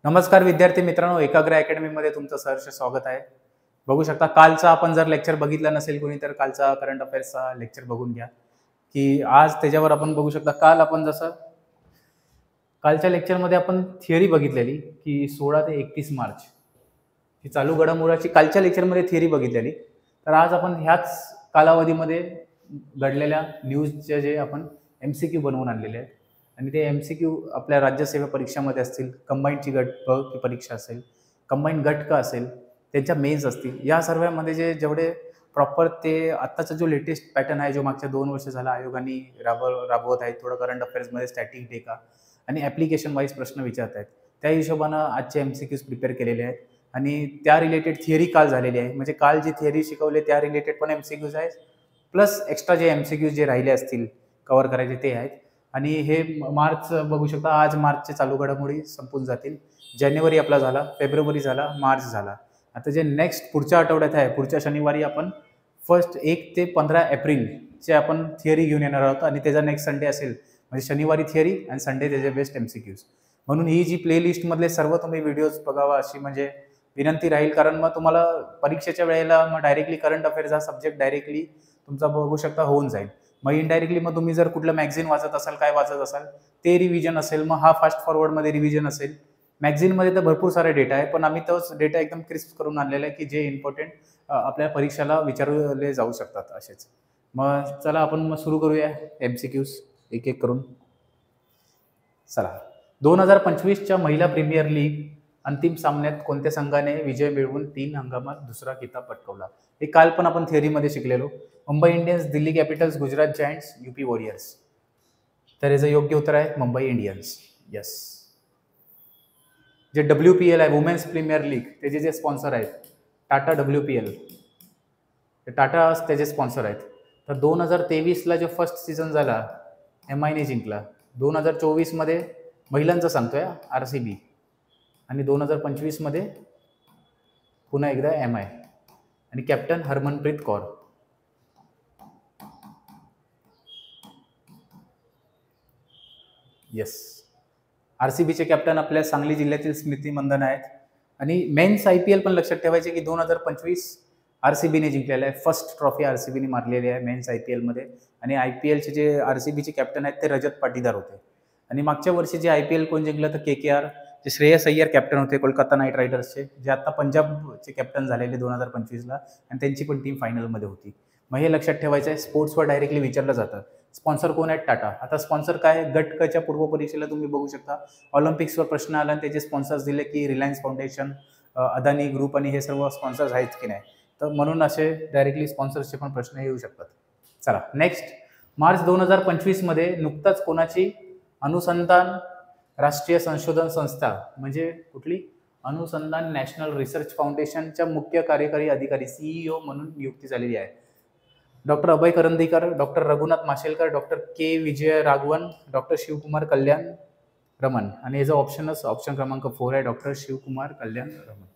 नमस्कार विद्यार्थी मित्रांनो, एकाग्र अकॅडमीमध्ये तुमचं सहर्ष स्वागत आहे. बघू शकता कालचा आपण जर लेक्चर बघितला नसेल कोणी तर कालचा करंट अफेअर्सचा लेक्चर बघून घ्या की आज त्याच्यावर आपण बघू शकता. काल आपण जसं कालच्या लेक्चरमध्ये आपण थिअरी बघितलेली की 16 ते 31 मार्च ही चालू घडामोडीची कालच्या लेक्चरमध्ये थिअरी बघितलेली. तर आज आपण ह्याच कालावधीमध्ये घडलेल्या न्यूजचे जे आपण MCQ बनवून आणलेले आहेत आणि ते MCQ आपल्या राज्यसेवा परीक्षामध्ये असतील, कंबाईनची गट ब की परीक्षा असेल, कंबाईन गट का असेल, त्यांच्या मेन्स असतील. या सर्वांमध्ये जेवढे प्रॉपर ते आत्ताचा जो लेटेस्ट पॅटर्न आहे जो मागच्या 2 वर्ष झाला आयोगाने राबवत आहेत, थोडं करंट अफेअर्समध्ये स्टॅटिक डेटा आणि ॲप्लिकेशन वाईज प्रश्न विचारत आहेत. त्या हिशोबानं आजचे MCQs प्रिपेअर केलेले आहेत आणि त्या रिलेटेड थिअरी काल झालेली आहे. म्हणजे काल जी थिअरी शिकवली त्या रिलेटेड पण MCQs आहेत, प्लस एक्स्ट्रा जे MCQs जे राहिले असतील कव्हर करायचे ते आहेत. आणि हे मार्च बघू शकता, आज मार्चचे चालू घडामोडी संपून जातील. जानेवारी आपला झाला, फेब्रुवारी झाला, मार्च झाला. आता जे नेक्स्ट पुढच्या आठवड्यात आहे, पुढच्या शनिवारी आपण 1 ते 15 एप्रिलचे आपण थिअरी घेऊन येणार आहोत आणि त्याचा नेक्स्ट संडे असेल. म्हणजे शनिवारी थिअरी आणि संडे त्याचे बेस्ट MCQs. म्हणून ही जी प्लेलिस्टमधले सर्व तुम्ही व्हिडिओज बघावा अशी म्हणजे विनंती राहील. कारण मग तुम्हाला परीक्षेच्या वेळेला मग डायरेक्टली करंट अफेअर्स हा सब्जेक्ट डायरेक्टली तुमचा बघू शकता होऊन जाईल. मग इनडायरेक्टली मग तुम्ही जर कुठलं मॅगझिन वाचत असाल, काय वाचत असाल ते रिव्हिजन असेल, मग हा फास्ट फॉरवर्डमध्ये रिव्हिजन असेल. मॅगझिनमध्ये तर भरपूर सारे डेटा आहे, पण आम्ही तोच डेटा एकदम क्रिस्प करून आणलेला आहे की जे इम्पॉर्टंट आपल्या परीक्षेला विचारले जाऊ शकतात असेच. मग चला आपण मग सुरू करूया MCQs एक एक करून. चला, 2025च्या महिला प्रीमियर लीग अंतिम सामन्यात कोणत्या संघाने विजय मिळवून 3 हंगामात दुसरा किताब पटकावला? हे काल पण आपण थिअरीमध्ये शिकलेलो. Mumbai Indians, Delhi Capitals, Gujarat giants, UP warriors. तर याचं योग्य उत्तर आहे मुंबई इंडियन्स. यस. जे WPL आहे, वुमेन्स प्रीमियर लीग, त्याचे जे स्पॉन्सर आहेत टाटा WPL, टाटा त्याचे स्पॉन्सर आहेत. तर 2023ला जो फर्स्ट सीझन झाला MIने जिंकला. 2024मध्ये महिलांचं सांगतोय RCB आणि 2025मध्ये पुन्हा एकदा MI आणि कॅप्टन हरमनप्रीत कौर. येस, RCBचे कॅप्टन आपल्या सांगली जिल्ह्यातील स्मृती मंदन आहेत. आणि मेन्स IPL पण लक्षात ठेवायचे की 2025 RCBने जिंकलेलं आहे. फर्स्ट ट्रॉफी RCBने मारलेली आहे मेन्स IPLमध्ये. आणि IPLचे जे RCBचे कॅप्टन आहेत ते रजत पाटीदार होते. आणि मागच्या वर्षी जे IPL कोण जिंकलं तर KKR, जे श्रेयस अय्यर कॅप्टन होते कोलकाता नाईट रायडर्सचे, जे आता पंजाबचे कॅप्टन झालेले 2025ला आणि त्यांची पण टीम फायनलमध्ये होती. मग हे लक्षात ठेवायचं आहे. स्पोर्ट्सवर डायरेक्टली विचारलं जातं. स्पॉन्सर कोण आहेत? टाटा. आता स्पॉन्सर काय? गट कच्या पूर्व परीक्षेला तुम्ही बघू शकता ऑलिम्पिक्सवर प्रश्न आला आणि त्याचे स्पॉन्सर्स दिले की रिलायन्स फाउंडेशन, अदानी ग्रुप आणि हे सर्व स्पॉन्सर्स आहेत की नाही. तर म्हणून असे डायरेक्टली स्पॉन्सर्सचे पण प्रश्न येऊ शकतात. चला नेक्स्ट. मार्च 2025मध्ये नुकताच कोणाची अनुसंधान राष्ट्रीय संशोधन संस्था म्हणजे कुठली? अनुसंधान नॅशनल रिसर्च फाउंडेशनच्या मुख्य कार्यकारी अधिकारी CEO म्हणून नियुक्ती झालेली आहे? Doctor Abhay Karandikar, doctor Raghunath Mashelkar, doctor K Vijay Raghavan, doctor Shivkumar Kalyan Raman. आणि याचा ऑप्शन क्रमांक 4 आहे डॉक्टर शिवकुमार कल्याण रमन.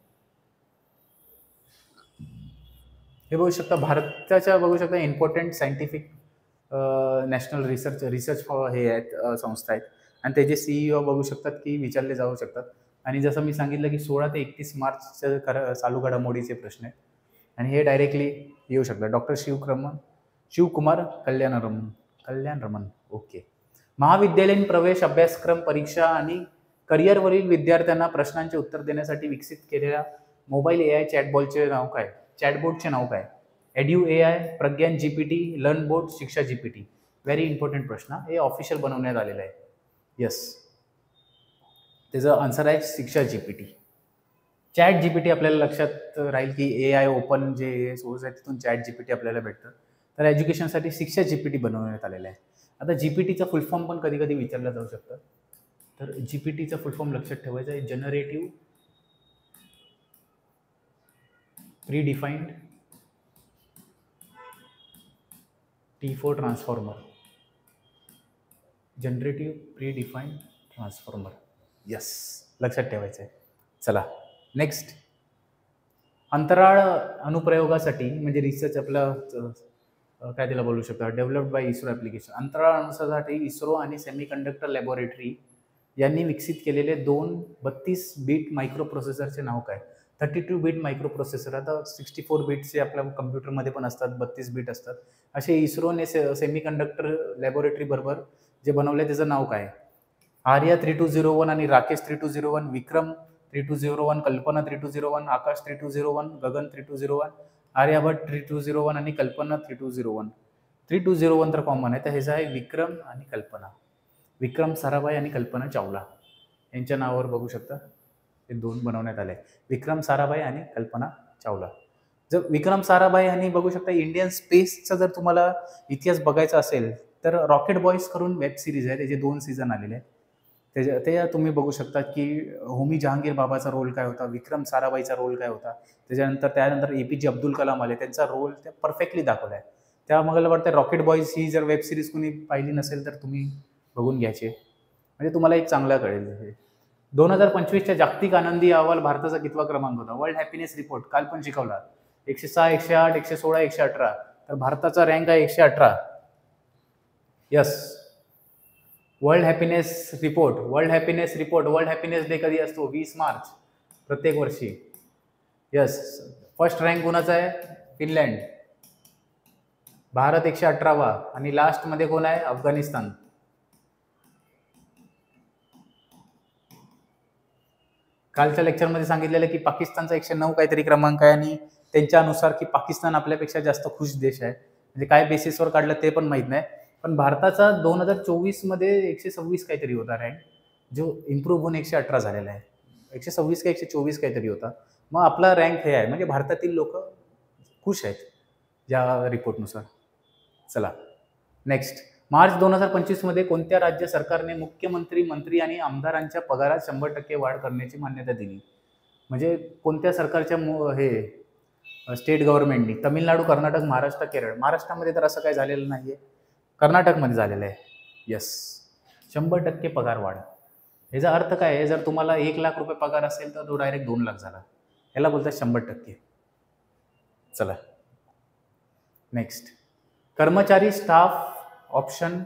हे बघू शकता भारताच्या बघू शकता इम्पॉर्टंट सायंटिफिक नॅशनल रिसर्च हे आहेत संस्था आहेत आणि त्याचे CEO बघू शकतात की विचारले जाऊ शकतात. आणि जसं मी सांगितलं की 16 ते 31 मार्चच्या चालू घडामोडीचे प्रश्न आहेत आणि हे डायरेक्टली येऊ शकतात. डॉक्टर शिवकुमार कल्याण रमन. ओके. महाविद्यालयीन प्रवेश अभ्यासक्रम परीक्षा आणि करिअरवरील विद्यार्थ्यांना प्रश्नांचे उत्तर देण्यासाठी विकसित केलेल्या मोबाईल AI चॅटबॉटचे नाव काय? एड्यू AI, प्रज्ञान GPT, लर्नबोट, शिक्षा GPT. व्हेरी इम्पॉर्टंट प्रश्न. हे ऑफिशियल बनवण्यात आलेलं आहे. येस, त्याचं आन्सर आहे शिक्षा GPT. चॅट GPT आपल्याला लक्षात राहील की AI ओपन जे सोर्स आहे तिथून चॅट GPT आपल्याला भेटतं. तर एज्युकेशनसाठी शिक्षा GPT बनवण्यात आलेलं आहे. आता GPTचा फुल फॉर्म पण कधी कधी विचारला जाऊ शकतं. तर GPTचा फुल फॉर्म लक्षात ठेवायचा आहे generative pre-defined T4 transformer. Generative pre-defined transformer. Yes, लक्षात ठेवायचं आहे. चला नेक्स्ट. अंतराळ अनुप्रयोगासाठी म्हणजे रिसर्च आपलं काय त्याला बोलू शकता डेव्हलप्ड बाय इस्रो ॲप्लिकेशन. अंतराळ अनुसासाठी इस्रो आणि सेमीकंडक्टर लॅबोरेटरी यांनी विकसित केलेले 32 बीट मायक्रो प्रोसेसरचे नाव काय? 32 बीट मायक्रो प्रोसेसर, आता 64 बीटचे आपल्या कम्प्युटरमध्ये पण असतात, 32 बीट असतात. असे इस्रोने सेमीकंडक्टर लॅबोरेटरी बरोबर जे बनवले त्याचं नाव काय? आर्या 3201 आणि राकेश 3201, विक्रम 3201, कल्पना 3201, आकाश 3201, गगन 3201, आर्यभट्ट 3201 आणि कल्पना 3201. 3201 तर कॉमन आहे, तर ह्याचं आहे विक्रम आणि कल्पना. विक्रम साराभाई आणि कल्पना चावला यांच्या नावावर बघू शकता हे दोन बनवण्यात आले, विक्रम साराभाई आणि कल्पना चावला. जर विक्रम साराभाई आणि बघू शकता इंडियन स्पेसचा जर तुम्हाला इतिहास बघायचा असेल तर रॉकेट बॉईज करून वेब सिरीज आहे, त्याचे 2 सीझन आलेले आहेत. ते तुम्ही बघू शकता की होमी जहांगीर बाबाचा रोल काय होता, विक्रम साराभाईचा रोल काय होता, त्यानंतर APJ अब्दुल कलाम आले, त्यांचा रोल ते परफेक्टली दाखवला आहे. त्या मला वाटतं रॉकेट बॉईज ही जर वेब सिरीज कोणी पाहिली नसेल तर तुम्ही बघून घ्यायचे, म्हणजे तुम्हाला एक चांगला कळेल. 2025च्या जागतिक आनंदी अहवाल भारताचा कितवा क्रमांक होता? वर्ल्ड हॅपीनेस रिपोर्ट काल पण शिकवला. 106, 108, 116, 118, तर भारताचा रँक आहे 118. यस. वर्ल्ड हॅपीनेस डे कधी असतो? 20 मार्च प्रत्येक वर्षी. यस. फर्स्ट रँक कोणाचा आहे? फिनलँड. भारत 118वा आणि लास्ट मध्ये कोण आहे? अफगाणिस्तान. कालच्या लेक्चरमध्ये सांगितलेलं की पाकिस्तानचा 109 काहीतरी क्रमांक आहे आणि त्यांच्यानुसार की पाकिस्तान आपल्यापेक्षा जास्त खुश देश आहे. म्हणजे काय बेसिसवर काढलं ते पण माहीत नाही, पण भारताचा 2024 मध्ये 126 काहीतरी होता रँक, जो इम्प्रूव्ह होऊन 118 झालेला आहे. 126 का 124 काहीतरी होता. मग आपला रँक हे आहे, म्हणजे भारतातील लोक खुश आहेत या रिपोर्टनुसार. चला नेक्स्ट. मार्च 2025 मध्ये कोणत्या राज्य सरकारने मुख्यमंत्री, मंत्री आणि आमदारांच्या पगारात 100% वाढ करण्याची मान्यता दिली? म्हणजे कोणत्या सरकारच्या स्टेट गव्हर्नमेंटनी? तमिळनाडू, कर्नाटक, महाराष्ट्र, केरळ. महाराष्ट्रामध्ये तर असं काही झालेलं नाहीये, कर्नाटकमध्ये झालेलं आहे. यस. 100% पगार वाढ. याचा अर्थ काय आहे? जर तुम्हाला 1 लाख रुपये पगार असेल तर तो डायरेक्ट 2 लाख झाला. याला बोलतात 100%. चला नेक्स्ट. कर्मचारी स्टाफ ऑप्शन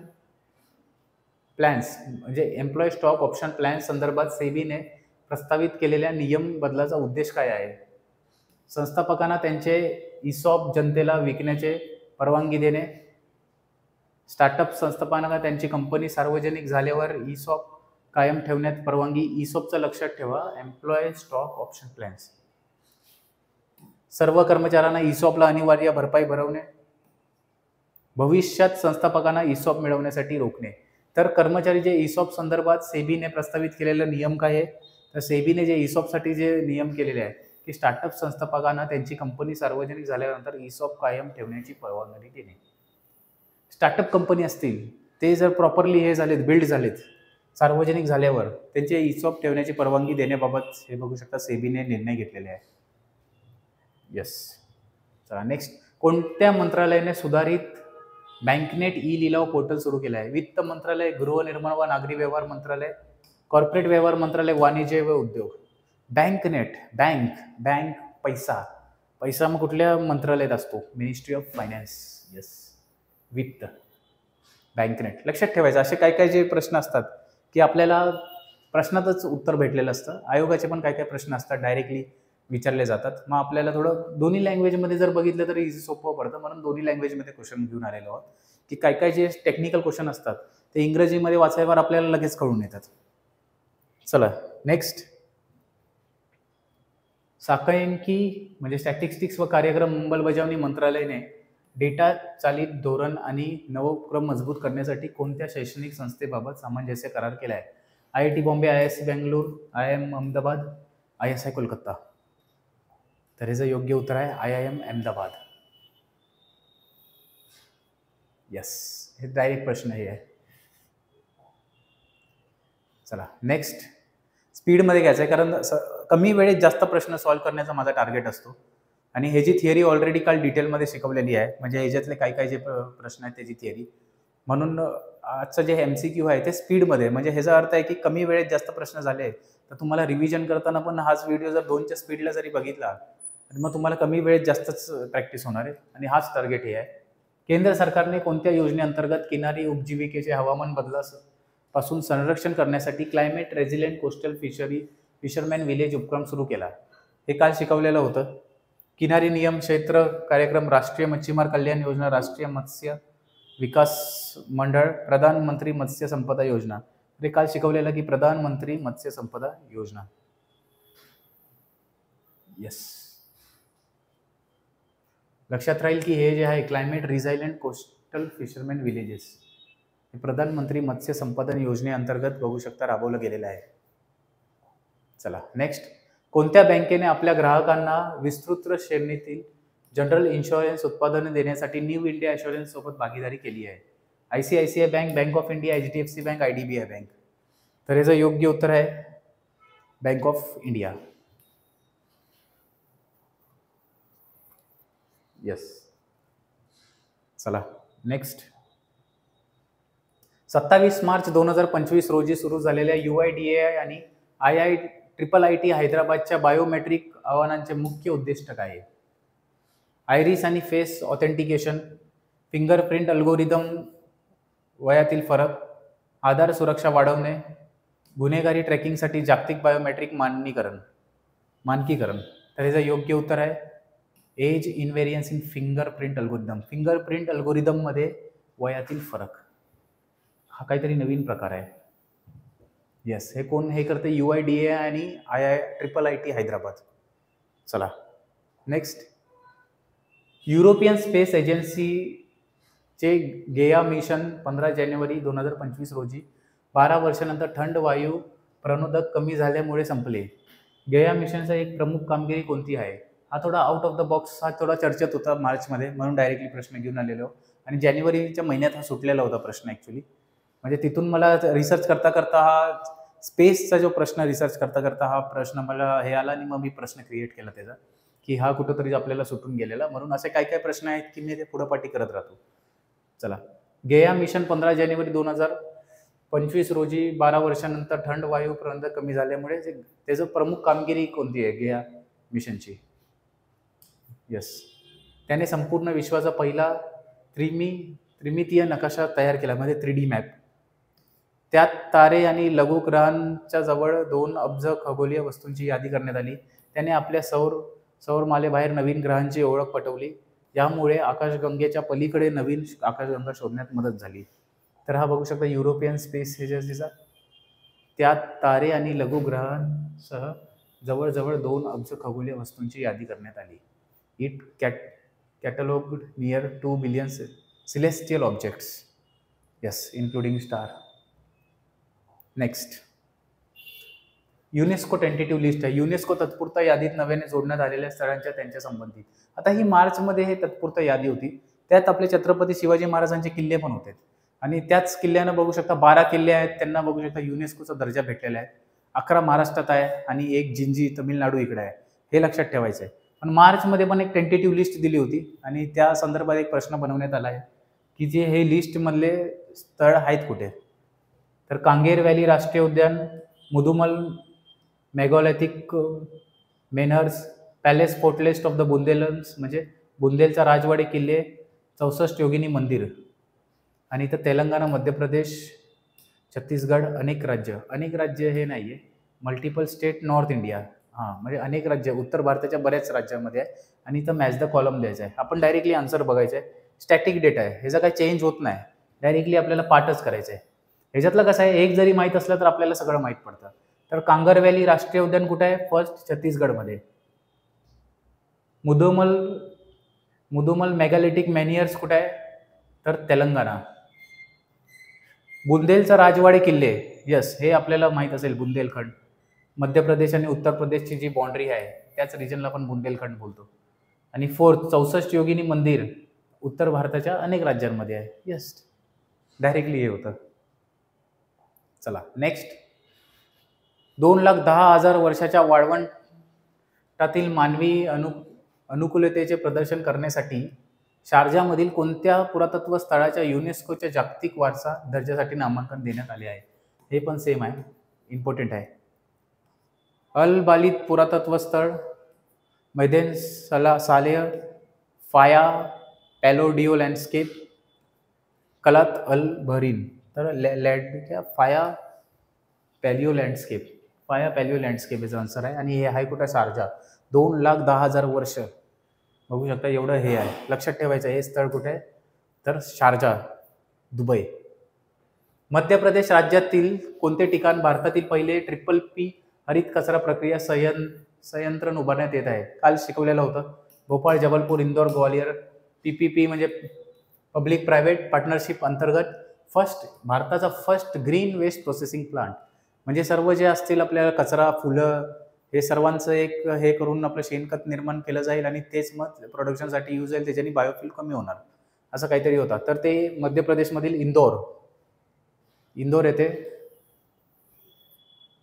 प्लॅन्स म्हणजे एम्प्लॉय स्टॉक ऑप्शन प्लॅन्स संदर्भात सेबीने प्रस्तावित केलेल्या नियम बदलाचा उद्देश काय आहे? संस्थापकांना त्यांचे ESOP जनतेला विकण्याचे परवानगी देणे. स्टार्टअप संस्थापकांना त्यांची कंपनी सार्वजनिक झाल्यावर ESOP कायम ठेवण्यात परवानगी. ESOPचं लक्षात ठेवा, एम्प्लॉय स्टॉक ऑप्शन प्लॅन्स. सर्व कर्मचाऱ्यांना ESOPला अनिवार्य भरपाई भरवणे. भविष्यात संस्थापकांना ESOP मिळवण्यासाठी रोखणे. तर कर्मचारी जे ESOP संदर्भात सेबीने प्रस्तावित केलेला नियम काय आहे? तर सेबीने जे ESOP साठी जे नियम केलेले आहे की स्टार्टअप संस्थापकांना त्यांची कंपनी सार्वजनिक झाल्यानंतर ESOP कायम ठेवण्याची परवानगी देणे. स्टार्टअप कंपनी असतील ते जर प्रॉपरली हे झालेत, बिल्ड झालेत, सार्वजनिक झाल्यावर त्यांचे ESOP ठेवण्याची परवानगी देण्याबाबत हे बघू शकता सेबीने निर्णय घेतलेले आहे. यस. चला नेक्स्ट. कोणत्या मंत्रालयाने सुधारित बँकनेट लिलाव पोर्टल सुरू केला आहे? वित्त मंत्रालय, गृहनिर्माण व नागरी व्यवहार मंत्रालय, कॉर्पोरेट व्यवहार मंत्रालय, वाणिज्य व उद्योग. बँकनेट, बँक पैसा मग कुठल्या मंत्रालयात असतो? Ministry of finance. यस. वित्त, बँकनेट. लक्षात ठेवायचं. असे काय काय जे प्रश्न असतात की आपल्याला प्रश्नातच उत्तर भेटलेलं असतं. आयोगाचे पण काय काय प्रश्न असतात डायरेक्टली विचारले जातात. मग आपल्याला थोडं दोन्ही लँग्वेजमध्ये जर बघितलं तर इझी सोपं पडतं, म्हणून दोन्ही लँग्वेजमध्ये क्वेश्चन घेऊन आलेलो आहोत की काय काय जे टेक्निकल क्वेश्चन असतात ते इंग्रजीमध्ये वाचायवर आपल्याला लगेच कळून येतात. चला नेक्स्ट. सांख्यिकी म्हणजे स्टॅटिस्टिक्स व कार्यक्रम अंमलबजावणी मंत्रालयाने डेटा चालित धोरण आणि नवोपक्रम मजबूत करण्यासाठी कोणत्या शैक्षणिक संस्थेबाबत सामंजस्य करार केला आहे? IIT Bombay, IISc Bengaluru, IIM Ahmedabad, ISI Kolkata. तर याचं योग्य उत्तर आहे IIM अहमदाबाद. यस. हे डायरेक्ट प्रश्न हे आहे. चला नेक्स्ट. स्पीडमध्ये घ्यायचं आहे कारण कमी वेळेत जास्त प्रश्न सॉल्व्ह करण्याचा माझा टार्गेट असतो आणि ह्याची थिअरी ऑलरेडी काल डिटेलमध्ये शिकवलेली आहे. म्हणजे ह्याच्यातले काय काय जे प्रश्न आहेत त्याची थिअरी. म्हणून आजचं जे MCQ आहे ते स्पीडमध्ये, म्हणजे ह्याचा अर्थ आहे की कमी वेळेत जास्त प्रश्न झाले तर तुम्हाला रिव्हिजन करताना पण हाच व्हिडिओ जर 2च्या स्पीडला जरी बघितला तर मग तुम्हाला कमी वेळेत जास्तच प्रॅक्टिस होणार आहे आणि हाच टार्गेट हे आहे. केंद्र सरकारने कोणत्या योजनेअंतर्गत किनारी उपजीविकेचे हवामान बदलास पासून संरक्षण करण्यासाठी climate resilient coastal fisherman village उपक्रम सुरू केला. हे काल शिकवलेलं होतं. किनारी नियम क्षेत्र कार्यक्रम, राष्ट्रीय मच्छीमार कल्याण योजना, राष्ट्रीय मत्स्य विकास मंडळ, प्रधानमंत्री मत्स्य संपदा योजना. हे काल शिकवलेलं की प्रधानमंत्री मत्स्य संपदा योजना. येस, लक्षात राहील की हे जे आहे क्लायमेट रिझायलेंट कोस्टल फिशरमॅन विलेजेस हे प्रधानमंत्री मत्स्य संपदा योजनेअंतर्गत बघू शकता राबवलं गेलेलं आहे. चला नेक्स्ट, कोणत्या बँकेने आपल्या ग्राहकांना विस्तृत श्रेणीतील जनरल इन्शुरन्स उत्पादने देण्यासाठी न्यू इंडिया इन्शुरन्स सोबत भागीदारी केली आहे? ICICI bank, bank of India, HDFC bank, IDBI bank. तर याचं योग्य उत्तर आहे बँक ऑफ इंडिया. येस. चला नेक्स्ट, 27 मार्च 2025 रोजी सुरू झालेल्या UIDAI आणि IITT हैदराबादच्या बायोमेट्रिक आव्हानांचे मुख्य उद्दिष्ट काय आहे? आयरिस आणि फेस ऑथेंटिकेशन, फिंगरप्रिंट अल्गोरिदम, वयातील फरक, आधार सुरक्षा वाढवणे, गुन्हेगारी ट्रॅकिंगसाठी जागतिक बायोमेट्रिक मानकीकरण. तर याचं योग्य उत्तर आहे age invariance in fingerprint algorithm. Fingerprint अल्गोरिदममध्ये वयातील फरक हा काहीतरी नवीन प्रकार आहे. येस, हे कोण हे करते? UIDAI आणि IITT हैदराबाद. चला नेक्स्ट, युरोपियन स्पेस एजन्सीचे गेया मिशन 15 जानेवारी 2025 रोजी 12 वर्षानंतर थंड वायू प्रणोदक कमी झाल्यामुळे संपले. गेया मिशनचा एक प्रमुख कामगिरी कोणती आहे? हा थोडा आउट ऑफ द बॉक्स, हा थोडा चर्चेत होता मार्चमध्ये, म्हणून डायरेक्टली प्रश्न घेऊन आलेलो. आणि जानेवारीच्या महिन्यात हा सुटलेला होता प्रश्न ॲक्च्युली. म्हणजे तिथून मला रिसर्च करता करता हा स्पेसचा जो प्रश्न रिसर्च करता करता हा प्रश्न मला हे आला आणि मग मी प्रश्न क्रिएट केला त्याचा की हा कुठंतरी आपल्याला सुटून गेलेला. म्हणून असे काय काय प्रश्न आहेत की मी ते पुढं पाठी करत राहतो. चला, गेया मिशन 15 जानेवारी 2025 रोजी 12 वर्षानंतर थंड वायू पर्यंत कमी झाल्यामुळे त्याचं प्रमुख कामगिरी कोणती आहे गेया मिशनची? येस, त्याने संपूर्ण विश्वाचा पहिला त्रिमितीय नकाशा तयार केला, म्हणजे 3D मॅप. त्यात तारे आणि लघुग्रहांच्या जवळ 2 अब्ज खगोलीय वस्तूंची यादी करण्यात आली. त्याने आपल्या सौरमालेबाहेर नवीन ग्रहांची ओळख पटवली. यामुळे आकाशगंगेच्या पलीकडे नवीन आकाशगंगा शोधण्यात मदत झाली. तर हा बघू शकता युरोपियन स्पेस एजन्सीचा. त्यात तारे आणि लघुग्रहांसह जवळजवळ 2 अब्ज खगोलीय वस्तूंची यादी करण्यात आली. It catalogued near 2 billion celestial objects, yes, including star. Next, UNESCO tentative list आहे. युनेस्को तत्पुरता यादीत नव्याने जोडण्यात आलेल्या स्थळांच्या त्यांच्या संबंधित. आता ही मार्चमध्ये हे तत्पुरता यादी होती. त्यात आपले छत्रपती शिवाजी महाराजांचे किल्ले पण होते आणि त्याच किल्ल्यानं बघू शकता 12 किल्ले आहेत, त्यांना बघू शकता युनेस्कोचा दर्जा भेटलेला आहे. 11 महाराष्ट्रात आहे आणि 1 जिंजी तमिळनाडू इकडे आहे. हे लक्षात ठेवायचं आहे. पण मार्चमध्ये पण एक टेंटेटिव्ह लिस्ट दिली होती आणि त्या संदर्भात एक प्रश्न बनवण्यात आला आहे की जे हे लिस्टमधले स्थळ आहेत कुठे? तर कांगेर व्हॅली राष्ट्रीय उद्यान, मुदुमल मेगॉलिथिक मेनहर्स, पॅलेस फोर्टलेस्ट ऑफ द बुंदेलन्स म्हणजे बुंदेलचा राजवाडे किल्ले, 64 योगिनी मंदिर. आणि इथं तेलंगणा, मध्य प्रदेश, छत्तीसगड, अनेक राज्य हे नाही आहे, मल्टिपल स्टेट, नॉर्थ इंडिया. हां, म्हणजे अनेक राज्य उत्तर भारताच्या बऱ्याच राज्यामध्ये आहे. आणि इथं मॅच द कॉलम द्यायचा आहे. आपण डायरेक्टली आन्सर बघायचं आहे. स्टॅटिक डेटा आहे, ह्याचा काही चेंज होत नाही. डायरेक्टली आपल्याला पाठच करायचं आहे. ह्याच्यातलं कसं आहे, एक जरी माहीत असलं तर आपल्याला सगळं माहीत पडतं. तर कांगर व्हॅली राष्ट्रीय उद्यान कुठे आहे? फर्स्ट छत्तीसगडमध्ये. मुदुमल मेगॅलिटिक मेनियर्स कुठे आहे? तर तेलंगणा. बुंदेलचा राजवाडे किल्ले, यस, हे आपल्याला माहीत असेल, बुंदेलखंड. मध्य प्रदेश आणि उत्तर प्रदेशची जी बाउंड्री आहे त्याच रिजनला आपण बुंदेलखंड बोलतो. आणि 64 योगिनी मंदिर उत्तर भारताच्या अनेक राज्यांमध्ये आहे. यस, डायरेक्टली हे होतं. चला नेक्स्ट, 2,10,000 वर्षाच्या वाळवंटातील मानवी अनुकूलतेचे प्रदर्शन करण्यासाठी शारजामधील कोणत्या पुरातत्व स्थळाच्या युनेस्कोच्या जागतिक वारसा दर्जासाठी नामांकन देण्यात आले आहे? हे पण सेम आहे, इम्पॉर्टंट आहे. अल बालिद पुरातत्व स्थळ, मैदेन सालेह, फाया पॅलोडिओ लँडस्केप, कलात अल बहरीन. तर फाया पॅलिओ लँडस्केप याचा आन्सर आहे. आणि हे आहे कुठं? शारजा. 2,10,000 वर्ष बघू शकता एवढं हे आहे. लक्षात ठेवायचं हे स्थळ कुठे आहे? तर शारजा, दुबई. मध्य प्रदेश राज्यातील कोणते ठिकाण भारतातील पहिले P हरित कचरा प्रक्रिया संयंत्र उभारण्यात येत आहे? काल शिकवलेलं होतं. भोपाळ, जबलपूर, इंदोर, ग्वालियर. PPP म्हणजे पब्लिक प्रायव्हेट पार्टनरशिप अंतर्गत भारताचा first green waste processing plant. म्हणजे सर्व जे असतील आपल्याला कचरा, फुलं, हे सर्वांचं एक हे करून आपलं शेणखत निर्माण केलं जाईल आणि तेच मग प्रोडक्शनसाठी यूज होईल. त्याच्याने बायोफ्युल कमी होणार, असं काहीतरी होतं. तर ते मध्य प्रदेशमधील इंदोर येथे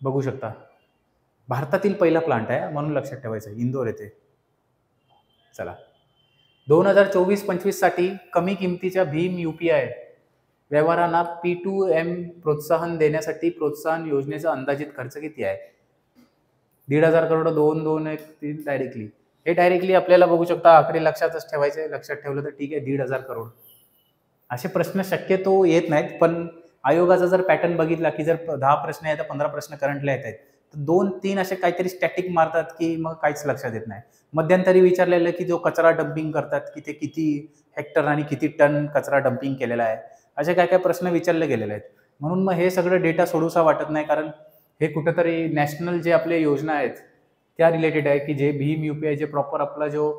बघू शकता. भारतातील पहिला प्लांट आहे म्हणून लक्षात ठेवायचं, इंदोर येथे. चला, 2024-25 साठी कमी किमतीच्या भीम UPI व्यवहारांना P2M प्रोत्साहन देण्यासाठी प्रोत्साहन योजनेचा अंदाजित खर्च किती आहे? 1,500 करोड, 2,1,3 डायरेक्टली. हे डायरेक्टली आपल्याला बघू शकता आकडे लक्षातच ठेवायचे. लक्षात ठेवलं तर ठीक आहे. 1,500 करोड. असे प्रश्न शक्यतो येत नाहीत, पण आयोगाचा जर पॅटर्न बघितला की जर 10 प्रश्न आहेत तर 15 प्रश्न करंटला येत आहेत, तर 2-3 असे काहीतरी स्टॅटिक मारतात की मग काहीच लक्षात येत नाही. मध्यंतरी विचारलेलं की जो कचरा डम्पिंग करतात की ते किती हेक्टर आणि किती टन कचरा डम्पिंग केलेला आहे, असे काय काय प्रश्न विचारले गेलेले आहेत. म्हणून मग हे सगळं डेटा सोडूसा वाटत नाही, कारण हे कुठंतरी नॅशनल जे आपले योजना आहेत त्या रिलेटेड आहे की जे भीम UPI जे प्रॉपर आपला जो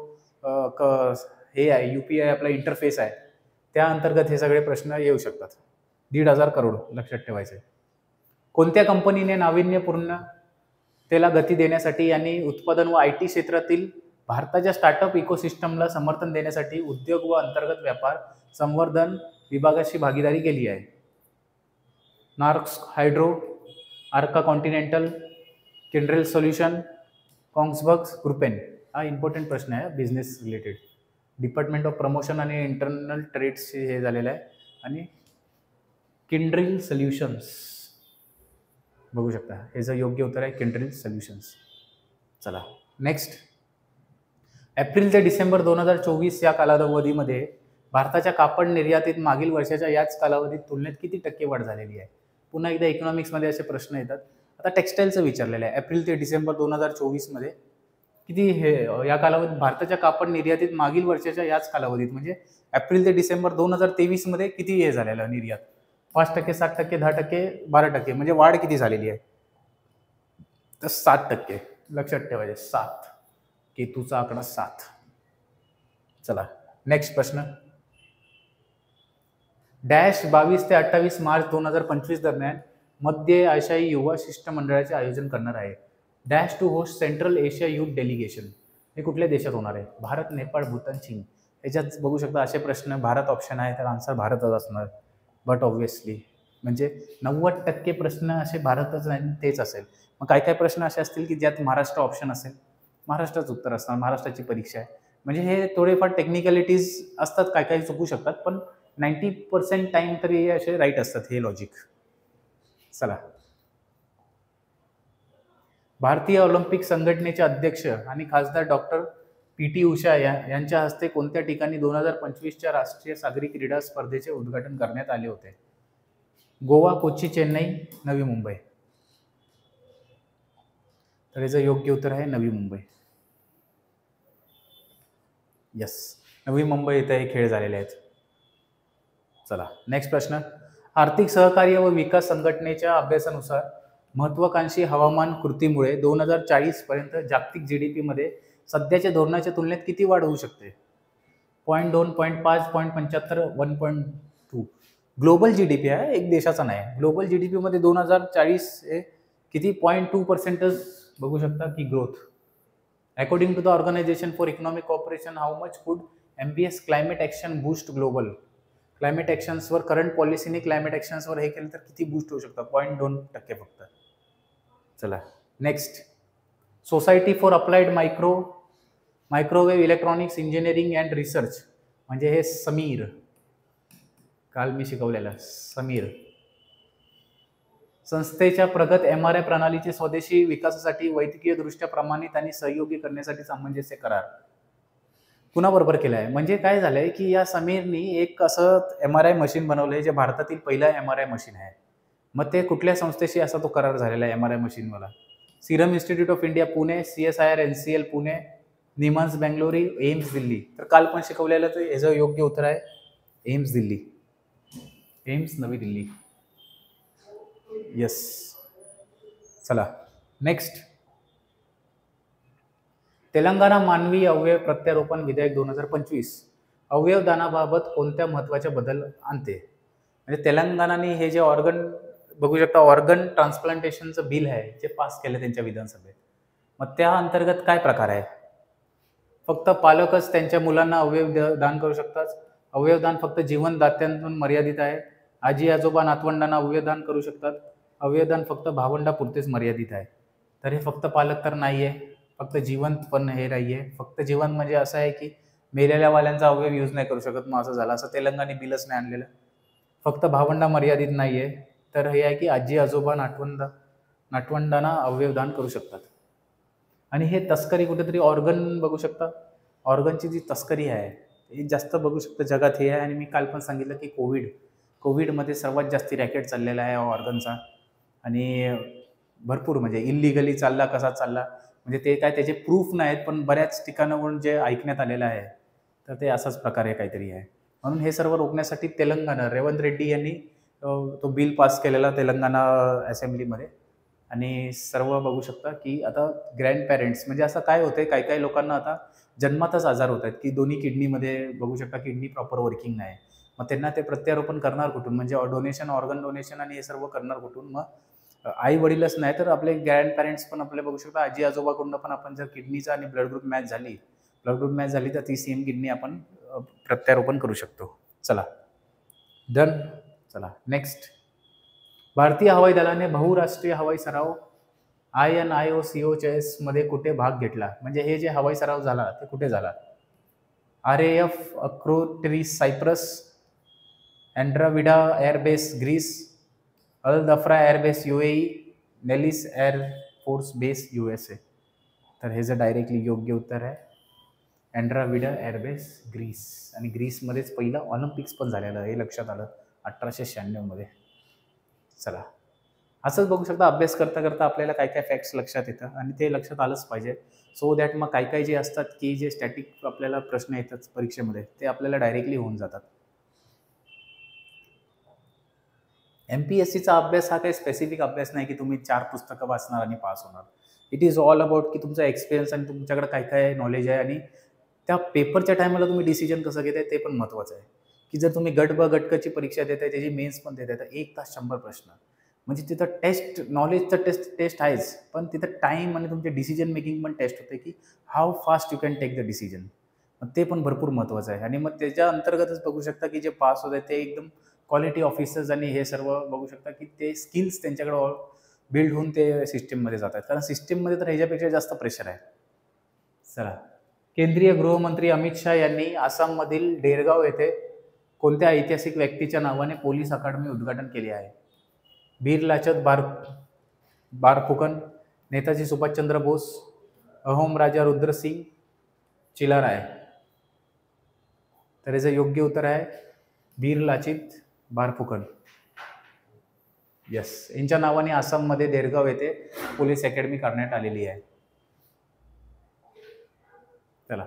हे आहे UPI आपला इंटरफेस आहे त्या अंतर्गत हे सगळे प्रश्न येऊ शकतात. 1,500 करोड लक्षात ठेवायचे. कोणत्या कंपनीने नाविन्यपूर्ण त्याला गती देण्यासाठी आणि उत्पादन व IT क्षेत्रातील भारताच्या स्टार्टअप इकोसिस्टमला समर्थन देण्यासाठी उद्योग व अंतर्गत व्यापार संवर्धन विभागाशी भागीदारी केली आहे? नॉर्स्क हायड्रो, आर्का कॉन्टिनेंटल, किंड्रेल सोल्युशन, कॉन्ग्सबर्ग ग्रुपेन. हा इम्पॉर्टंट प्रश्न आहे business related. Department of promotion आणि इंटरनल ट्रेड्सचे हे झालेलं आहे. आणि किंड्रेल सोल्युशन्स बघू शकता, याचं योग्य उत्तर आहे किंड्रेल सोल्युशन्स. चला नेक्स्ट. एप्रिल ते डिसेंबर 2024 या कालावधीमध्ये भारताच्या कापड निर्यातीत मागील वर्षाच्या याच कालावधीत तुलनेत किती टक्के वाढ झालेली आहे? पुन्हा एकदा इकॉनॉमिक्समध्ये असे प्रश्न येतात. आता टेक्स्टाईलचं विचारलेलं आहे. एप्रिल ते डिसेंबर 2024 मध्ये किती हे या कालावधीत भारताच्या कापड निर्यातीत मागील वर्षाच्या याच कालावधीत म्हणजे एप्रिल ते डिसेंबर 2023 मध्ये किती हे झालेलं निर्यात? 5%, 7%, 10%, 12%. म्हणजे वाढ किती झालेली आहे? तर 7%. लक्षात ठेवायचे 7. केतूचा आकडा 7. चला नेक्स्ट प्रश्न. डॅश 22 ते 28 मार्च 2025 दरम्यान मध्य आशियाई युवा शिष्टमंडळाचे आयोजन करणार आहे. Dash to host central Asia youth delegation. हे कुठल्या देशात होणार आहे? भारत, नेपाळ, भूतान, चीन. याच्यात बघू शकता असे प्रश्न. भारत ऑप्शन आहे तर आन्सर भारतच असणार. बट ऑब्व्हियसली म्हणजे 90% प्रश्न असे भारतच नाही तेच असेल. मग काय काय प्रश्न असे असतील की ज्यात महाराष्ट्र ऑप्शन असेल, महाराष्ट्राचं उत्तर असणार. महाराष्ट्राची परीक्षा आहे म्हणजे हे थोडेफार टेक्निकॅलिटीज असतात, काय काही चुकू शकतात, पण 90% टाइम तरी हे असे राईट असतात. हे लॉजिक. चला. भारतीय ऑलिम्पिक संघटनेचे अध्यक्ष आणि खासदार डॉक्टर PT उषा यांच्या हस्ते कोणत्या ठिकाणी 2025च्या राष्ट्रीय सागरी क्रीडा स्पर्धेचे उद्घाटन करण्यात आले होते? गोवा, कोची, चेन्नई, नवी मुंबई. तर याचं योग्य उत्तर आहे नवी मुंबई. यस, नवी मुंबई इथे हे खेळ झालेले आहेत. चला नेक्स्ट प्रश्न. आर्थिक सहकार्य व विकास संघटनेच्या अभ्यासानुसार महत्वाकांक्षी हवामान कृतीमुळे 2040 पर्यंत जागतिक GDP मध्ये सध्याच्या धोरणाच्या तुलनेत किती वाढ होऊ शकते? 0.2, 0.5, 0.75, 1.2. ग्लोबल GDP आहे, एक देशाचा नाही. ग्लोबल GDP मध्ये 2040 हे किती 0.2% बघू शकता की growth. According to the organisation for economic cooperation, how much would MBS climate action boost global? Climate ॲक्शन्सवर करंट पॉलिसीने क्लायमेट ॲक्शन्सवर हे केलं तर किती बूस्ट होऊ शकतं? 0.2% फक्त. चला next. Society for applied microwave electronics engineering and research म्हणजे हे समीर. काल मी शिकवलेलं समीर. संस्थेच्या प्रगत MRI प्रणालीचे स्वदेशी विकासासाठी वैद्यकीय दृष्ट्या प्रमाणित आणि सहयोगी करण्यासाठी सामंजस्य करार. कुणाबरोबर केलं आहे? म्हणजे काय झालंय, की या समीरनी एक असं एम-आर-आय मशीन बनवलंय, जे भारतातील पहिलं एम-आर-आय मशीन आहे. मग ते कुठल्या संस्थेशी असा तो करार झालेला आहे एम-आर-आय मशीनवाला? Serum Institute of India Pune, CSIR NCL Pune, NIMHANS बेंगलोरी, एम्स दिल्ली. तर काल पण शिकवलेलं तर ह्याचं योग्य उत्तर आहे एम्स दिल्ली. एम्स नवी दिल्ली. येस. चला नेक्स्ट. तेलंगणा मानवी अवयव प्रत्यारोपण विधेयक 2025 अवयवदानाबाबत कोणत्या महत्त्वाचे बदल आणते? म्हणजे तेलंगणाने हे जे ऑर्गन बघू शकता, ऑर्गन ट्रान्सप्लांटेशनचं बिल आहे जे पास केलं त्यांच्या विधानसभेत. मग त्या अंतर्गत काय प्रकार आहे? फक्त पालकच त्यांच्या मुलांना अवयव दान करू शकतात. अवयवदान फक्त जीवनदात्यांतून मर्यादित आहे. आजी आजोबा नातवंडांना अवयवदान करू शकतात. अवयवदान फक्त भावंडापुरतेच मर्यादित आहे. तर हे फक्त पालक तर नाही आहे, फक्त जिवंत पण हे नाही आहे. फक्त जिवंत म्हणजे असं आहे की मेलेल्या वाल्यांचा अवयव यूज नाही करू शकत, मग असं झालं. असं तेलंगणाने बिलच नाही आणलेलं. फक्त भावंडा मर्यादित नाही आहे, तर हे आहे की आजी आजोबा नातवंडांना अवयवदान करू शकतात. आणि हे तस्करी कुठेतरी ऑर्गन बघू शकता, ऑर्गनची जी तस्करी आहे ही जास्त बघू शकता जगात हे आहे. आणि मी काल पण सांगितलं की कोविडमध्ये सर्वात जास्ती रॅकेट चाललेला आहे ऑर्गनचा. आणि भरपूर म्हणजे इल्लिगली चालला, कसा चालला म्हणजे ते काय त्याचे प्रूफ नाहीत, पण बऱ्याच ठिकाणावरून जे ऐकण्यात आलेलं आहे तर ते असाच प्रकारे काहीतरी आहे. म्हणून हे सर्व रोखण्यासाठी तेलंगणा रेवंत रेड्डी यांनी तो बिल पास केलेला तेलंगणा असेंब्लीमध्ये. आणि सर्व बघू शकता की आता ग्रँड पॅरेंट्स म्हणजे असं काय होतंय, काही काही लोकांना आता जन्मातच आजार होत आहेत की दोन्ही किडनीमध्ये बघू शकता किडनी प्रॉपर वर्किंग नाही. मग त्यांना ते प्रत्यारोपण करणार कुठून? म्हणजे डोनेशन, ऑर्गन डोनेशन आणि हे सर्व करणार कुठून? मग आई वडीलच नाही तर आपले ग्रँड पॅरेंट्स पण आपले बघू शकता, आजी आजोबाकडून पण आपण जर किडनीचा आणि ब्लड ग्रुप मॅच झाली तर ती सेम किडनी आपण प्रत्यारोपण करू शकतो. चला डन. चला नेक्स्ट. भारतीय हवाई दलाने बहुराष्ट्रीय हवाई सराव INIOCOCS मध्ये कुठे भाग घेतला? म्हणजे हे जे हवाई सराव झाला ते कुठे झाला? RAF Akrotiri Cyprus, Andravida airbase Greece, Al Dhafra airbase UAE, Nellis Air Force Base USA. तर हे जे डायरेक्टली योग्य उत्तर आहे अँड्राविडा एअरबेस ग्रीस. आणि ग्रीसमध्येच पहिलं ऑलिम्पिक्स पण झालेलं हे लक्षात आलं 1896 मध्ये. चला असंच बघू शकता, अभ्यास करता करता आपल्याला काय काय फॅक्ट्स लक्षात येतात आणि ते लक्षात आलंच पाहिजे. सो दॅट मग काही काही जे असतात की जे स्टॅटिक आपल्याला प्रश्न येतात परीक्षेमध्ये ते आपल्याला डायरेक्टली होऊन जातात. MPSCचा अभ्यास हा काही स्पेसिफिक अभ्यास नाही की तुम्ही 4 पुस्तकं वाचणार आणि पास होणार. इट इज ऑल अबाउट की तुमचा एक्सपिरियन्स आणि तुमच्याकडे काय काय नॉलेज आहे आणि त्या पेपरच्या टायमाला तुम्ही डिसिजन कसं घेताय ते पण महत्त्वाचं आहे. की जर तुम्ही गट ब गटकची परीक्षा देताय, त्याची मेन्स पण देताय, तर 1 तास 100 प्रश्न म्हणजे तिथं टेस्ट, नॉलेजचं टेस्ट आहेच, पण तिथं टाईम आणि तुमचे डिसिजन मेकिंग पण टेस्ट होते की how fast you can take the decision. मग ते पण भरपूर महत्त्वाचं आहे. आणि मग त्याच्या अंतर्गतच बघू शकता की जे पास होत आहेत ते एकदम क्वालिटी ऑफिसर्स आणि हे सर्व बघू शकता की ते स्किल्स त्यांच्याकडे बिल्ड होऊन ते सिस्टीममध्ये जातात. कारण सिस्टीममध्ये तर ह्याच्यापेक्षा जास्त प्रेशर आहे. चला. केंद्रीय गृहमंत्री अमित शाह यांनी आसाममधील डेरगाव येथे कोणत्या ऐतिहासिक व्यक्तीच्या नावाने पोलीस अकादमी उद्घाटन केले आहे? वीर लाचत बारफुकन, नेताजी सुभाषचंद्र बोस, अहोम राजा रुद्रसिंग, चिलाराय. तर याचं योग्य उत्तर आहे वीर लाचित बारफुकन. यस, यांच्या नावाने आसाममध्ये देरगाव येथे पोलीस अकॅडमी करण्यात आलेली आहे. चला.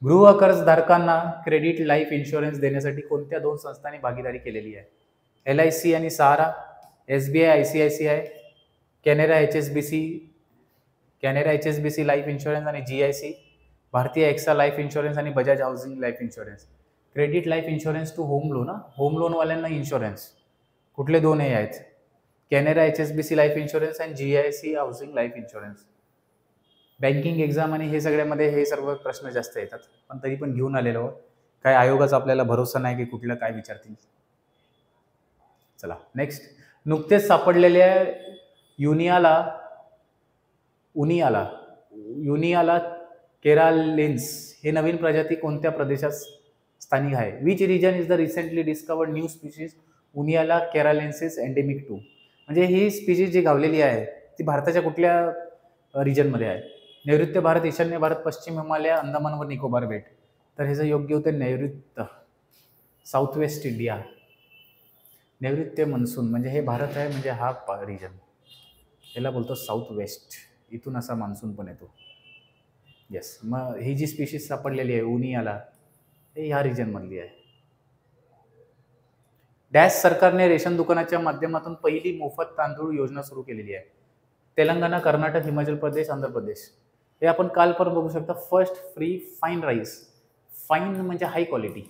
गृह कर्जधारकांना क्रेडिट लाईफ इन्शुरन्स देण्यासाठी कोणत्या 2 संस्थांनी भागीदारी केलेली आहे? LIC आणि Sahara, SBI ICICI, Canara HSBC life insurance आणि GIC, Bharti AXA life insurance आणि Bajaj housing life insurance. Credit life insurance to home loan, home लोनवाल्यांना इन्शुरन्स कुठले 2 हे आहेत? कॅनरा HSBC लाईफ इन्शुरन्स आणि GIC housing life insurance. Banking exam आणि हे सगळ्यामध्ये हे सर्व प्रश्न जास्त येतात, पण तरी पण घेऊन आलेलो. काय आयोगाचा आपल्याला भरोसा नाही की कुठलं काय विचारतील. चला नेक्स्ट. नुकतेच सापडलेल्या युनियाला केरालिन्स हे नवीन प्रजाती कोणत्या प्रदेशात स्थानिक आहे? Which region is the recently discovered new species Uniyala keralensis endemic to? म्हणजे ही स्पीशीज जी गावलेली आहे ती भारताच्या कुठल्या रिजनमध्ये आहे? नैऋत्य भारत, ईशान्य भारत, पश्चिम हिमालय, अंदमान व निकोबार बेट. तर ह्याचं योग्य उत्तर नैऋत्य, साऊथ वेस्ट इंडिया. नैऋत्य मान्सून म्हणजे हे भारत आहे, म्हणजे हा रिजन याला बोलतो साऊथ वेस्ट. इथून असा मान्सून पण येतो. येस. मग ही जी स्पीशीज सापडलेली आहे उनियाला, हे ह्या रिजनमधली आहे. डॅश सरकारने रेशन दुकानाच्या माध्यमातून पहिली मोफत तांदूळ योजना सुरू केलेली आहे. तेलंगणा, कर्नाटक, हिमाचल प्रदेश, आंध्र प्रदेश. हे आपण काल पण बघू शकता. First free fine rice. Fine म्हणजे high quality.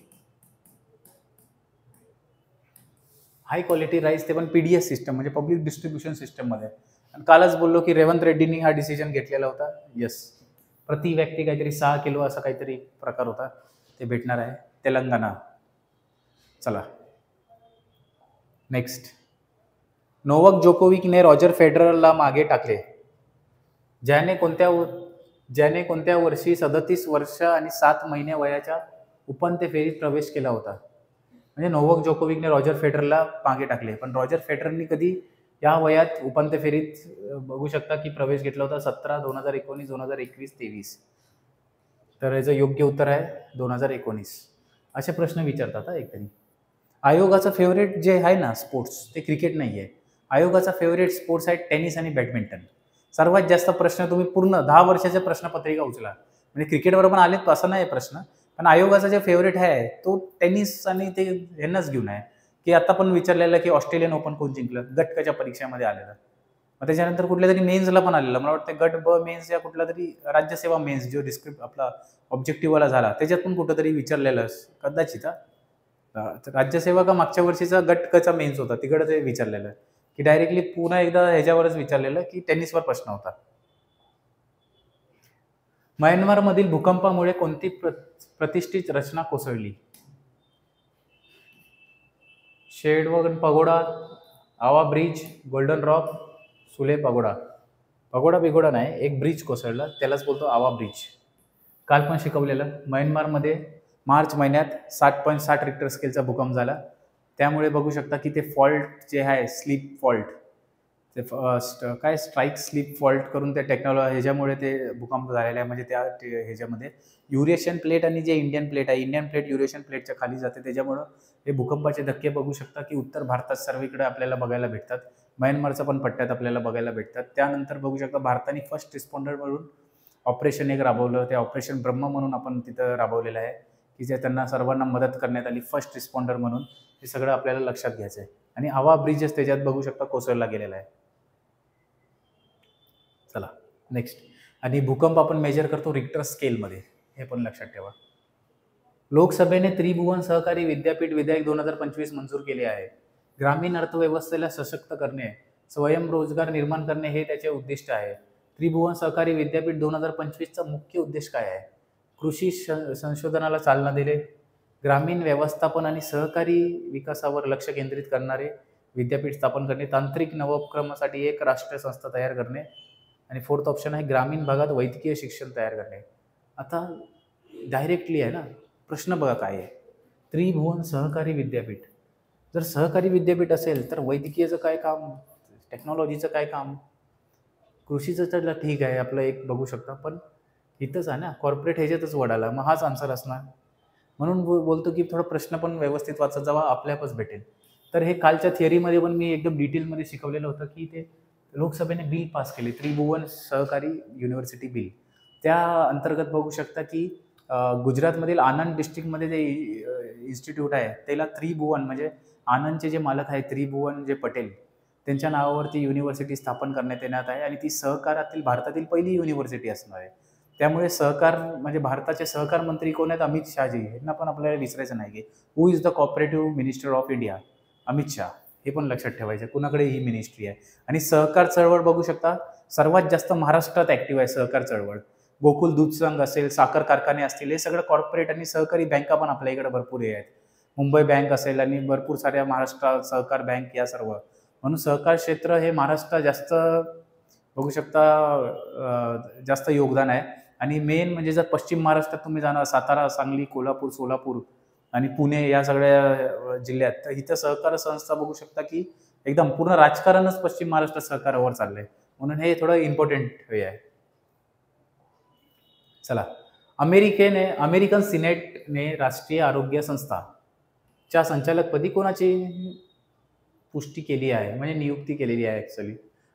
High quality rice, ते पण पीडीएस सिस्टम म्हणजे पब्लिक डिस्ट्रीब्युशन सिस्टममध्ये. आणि कालच बोललो की रेवंत रेड्डींनी हा डिसिजन घेतलेला होता. येस. प्रति व्यक्ती काहीतरी 6 किलो असा काहीतरी प्रकार होता, ते भेटणार आहे तेलंगणा. चला नेक्स्ट. नोवाक जोकोविकने रॉजर फेडररला मागे टाकले. ज्याने कोणत्या वर्षी 37 वर्ष आणि 7 महिने वयाच्या उपांत्य फेरीत प्रवेश केला होता. म्हणजे नोवाक जोकोविकने रॉजर फेडररला मागे टाकले. पण रॉजर फेडररनी कधी या वयात उपांत्य फेरीत बघू शकता की प्रवेश घेतला होता? 17, 2019, 2021, 23. तर याचं योग्य उत्तर आहे 2019. असे प्रश्न विचारतात एकतरी. आयोगाचा फेवरेट जे आहे ना स्पोर्ट्स, ते क्रिकेट नाही आहे. आयोगाचा फेवरेट स्पोर्ट्स आहे टेनिस आणि बॅडमिंटन. सर्वात जास्त प्रश्न तुम्ही पूर्ण 10 वर्षाच्या प्रश्नपत्रिका उचला, म्हणजे क्रिकेटवर पण आलेत असं नाही प्रश्न, पण आयोगाचा जे फेवरेट आहे तो टेनिस आणि ते यांनाच घेऊन आहे. की आता पण विचारलेलं की ऑस्ट्रेलियन ओपन कोण जिंकलं, गटकच्या परीक्षेमध्ये आलेलं. मग त्याच्यानंतर कुठल्या तरी मेन्सला पण आलेलं, मला वाटतं गट ब मेन्स या कुठला तरी राज्यसेवा मेन्स जो डिस्क्रिप्ट आपला ऑब्जेक्टिव्हवाला झाला त्याच्यात पण कुठंतरी विचारलेलं कदाचित. राज्यसेवा का मागच्या वर्षीचा गट कचा मेन्स होता तिकडे ते विचारलेलं की डायरेक्टली पुन्हा एकदा ह्याच्यावरच विचारलेलं की टेनिसवर प्रश्न होता. म्यानमारमधील भूकंपामुळे कोणती प्रतिष्ठित रचना कोसळली? शेडवगन पगोडा, आवा ब्रिज, गोल्डन रॉक, सुले पगोडा. पगोडा बिगोडा नाही, एक ब्रिज कोसळला त्यालाच बोलतो आवा ब्रिज. काल पण शिकवलेलं. म्यानमारमध्ये मार्च महिन्यात 7.7 रिक्टर स्केलचा भूकंप झाला. त्यामुळे बघू शकता की ते फॉल्ट जे आहे स्लीप फॉल्ट, ते काय स्ट्राईक स्लीप फॉल्ट करून त्या टेक्नॉलॉजी ह्याच्यामुळे ते भूकंप झालेला आहे. म्हणजे त्या ह्याच्यामध्ये युरेशियन प्लेट आणि जे इंडियन प्लेट आहे, इंडियन प्लेट युरेशियन प्लेटच्या खाली जाते, त्याच्यामुळं हे भूकंपाचे धक्के बघू शकता की उत्तर भारतात सर्वीकडे आपल्याला बघायला भेटतात. म्यानमारचा पण पट्ट्यात आपल्याला बघायला भेटतात. त्यानंतर बघू शकता भारताने फर्स्ट रिस्पॉन्डर म्हणून ऑपरेशन एक राबवलं, ते ऑपरेशन ब्रह्म म्हणून आपण तिथं राबवलेलं आहे की जे त्यांना सर्वांना मदत करण्यात आली फर्स्ट रिस्पॉन्डर म्हणून. हे सगळं आपल्याला लक्षात घ्यायचं आहे. आणि आवा ब्रिजेस त्याच्यात बघू शकता कोसळला गेलेला आहे. चला नेक्स्ट. आणि भूकंप आपण मेजर करतो रिक्टर स्केलमध्ये, हे पण लक्षात ठेवा. लोकसभेने त्रिभुवन सहकारी विद्यापीठ विधेयक 2025 मंजूर केले आहे. ग्रामीण अर्थव्यवस्थेला सशक्त करणे, स्वयंरोजगार निर्माण करणे हे त्याचे उद्दिष्ट आहे. त्रिभुवन सहकारी विद्यापीठ 2025चा मुख्य उद्देश काय आहे? कृषी संशोधनाला चालना दिले, ग्रामीण व्यवस्थापन आणि सहकारी विकासावर लक्ष केंद्रित करणारे विद्यापीठ स्थापन करणे, तांत्रिक नवोपक्रमासाठी एक राष्ट्रीय संस्था तयार करणे, आणि फोर्थ ऑप्शन आहे ग्रामीण भागात वैद्यकीय शिक्षण तयार करणे. आता डायरेक्टली आहे ना प्रश्न, बघा काय आहे. त्रिभुवन सहकारी विद्यापीठ, जर सहकारी विद्यापीठ असेल तर वैद्यकीयचं काय काम, टेक्नॉलॉजीचं काय काम, कृषीचं तर ठीक आहे आपलं एक बघू शकता, पण इथंच आहे ना कॉर्पोरेट ह्याच्यातच वडाला, मग हाच आन्सर असणार. म्हणून बोलतो की थोडं प्रश्न पण व्यवस्थित वाचत जावा, आपल्यापच भेटेल. तर हे कालच्या थिअरीमध्ये पण मी एकदम डिटेलमध्ये शिकवलेलं होतं की ते लोकसभेने बिल पास केले, त्रिभुवन सहकारी युनिव्हर्सिटी बिल. त्या अंतर्गत बघू शकता की गुजरातमधील आनंद डिस्ट्रिक्टमध्ये जे इन्स्टिट्यूट आहे त्याला त्रिभुवन म्हणजे आनंदचे जे मालक आहे त्रिभुवन जे पटेल त्यांच्या नावावरती युनिव्हर्सिटी स्थापन करण्यात येण्यात आहे. आणि ती सहकारातील भारतातील पहिली युनिव्हर्सिटी असणार आहे. त्यामुळे सहकार म्हणजे भारताचे सहकार मंत्री कोण आहेत? अमित शहाजी. यांना पण आपल्याला विसरायचं नाही की who is the cooperative minister of India? Amit Shah. हे पण लक्षात ठेवायचं, कुणाकडे ही मिनिस्ट्री आहे. आणि सहकार चळवळ बघू शकता सर्वात जास्त महाराष्ट्रात ॲक्टिव्ह आहे सहकार चळवळ. गोकुल दूध संघ असेल, साखर कारखाने असतील, हे सगळं कॉर्पोरेट आणि सहकारी बँका पण आपल्या इकडे भरपूर आहेत. मुंबई बँक असेल आणि भरपूर साऱ्या महाराष्ट्र सहकार बँक या सर्व. म्हणून सहकार क्षेत्र हे महाराष्ट्रात जास्त बघू शकता जास्त योगदान आहे. आणि मेन म्हणजे जर पश्चिम महाराष्ट्रात तुम्ही जाणार सातारा, सांगली, कोल्हापूर, सोलापूर आणि पुणे या सगळ्या जिल्ह्यात, तर इथं सहकार संस्था बघू शकता की एकदम पूर्ण राजकारणच पश्चिम महाराष्ट्र सहकारावर चाललंय. म्हणून हे थोडं इम्पॉर्टंट हे आहे. चला अमेरिकन सिनेटने राष्ट्रीय आरोग्य संस्थाच्या संचालकपदी कोणाची पुष्टी केली आहे, म्हणजे नियुक्ती केलेली आहे actually?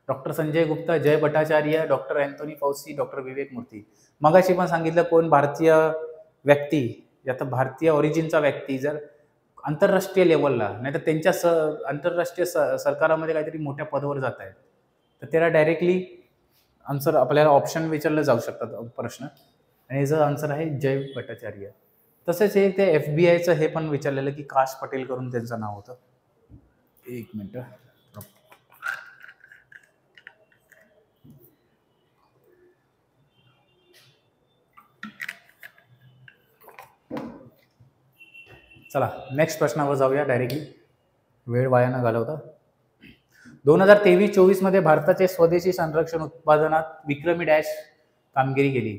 Doctor Sanjay Gupta, Jay Bhattacharya, doctor Anthony Fauci, doctor Vivek Murthy. मगाशी पण सांगितलं कोण भारतीय व्यक्ती, आता भारतीय ओरिजिनचा व्यक्ती जर आंतरराष्ट्रीय लेवलला नाहीतर त्यांच्या आंतरराष्ट्रीय सरकारामध्ये काहीतरी मोठ्या पदावर जात आहेत तर त्याला डायरेक्टली आन्सर आपल्याला ऑप्शन विचारलं जाऊ शकतात प्रश्न, आणि याचं आन्सर आहे जय भट्टाचार्य. तसेच हे ते FBI हे पण विचारलेलं की काश पटेल करून त्यांचं नाव होतं. एक मिनिट. चला नेक्स्ट प्रश्नावर जाऊया डायरेक्टली, वेळ वाया न घालवता. 2023-24 मध्ये भारताचे स्वदेशी संरक्षण उत्पादनात विक्रमी डॅश कामगिरी केली.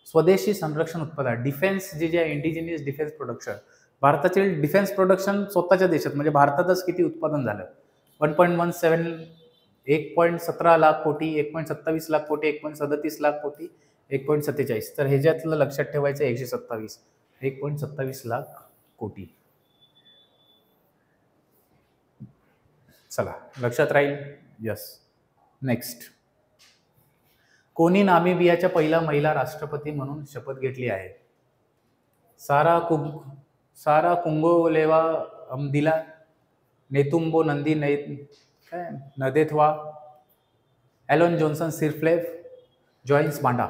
स्वदेशी संरक्षण उत्पादन डिफेन्स जे आहे इंडिजिनियस डिफेन्स प्रोडक्शन, भारताचे डिफेन्स प्रोडक्शन स्वतःच्या देशात म्हणजे भारतातच किती उत्पादन झालं? 1.17 1.17 लाख कोटी, 1.27 लाख कोटी, 1.37 लाख कोटी, 1.47. तर ह्याच्यातलं लक्षात ठेवायचं 127, 1.27 लाख कोटी. चला लक्षात राहील. यस. नेक्स्ट, कोणी नामिबियाच्या पहिला महिला राष्ट्रपती म्हणून शपथ घेतली आहे? सारा कुंगोलेवा अमदिला, नेतुम्बो नंदी नदेथवा, ॲलन जॉन्सन सिरफ्लेव, जॉइस बांडा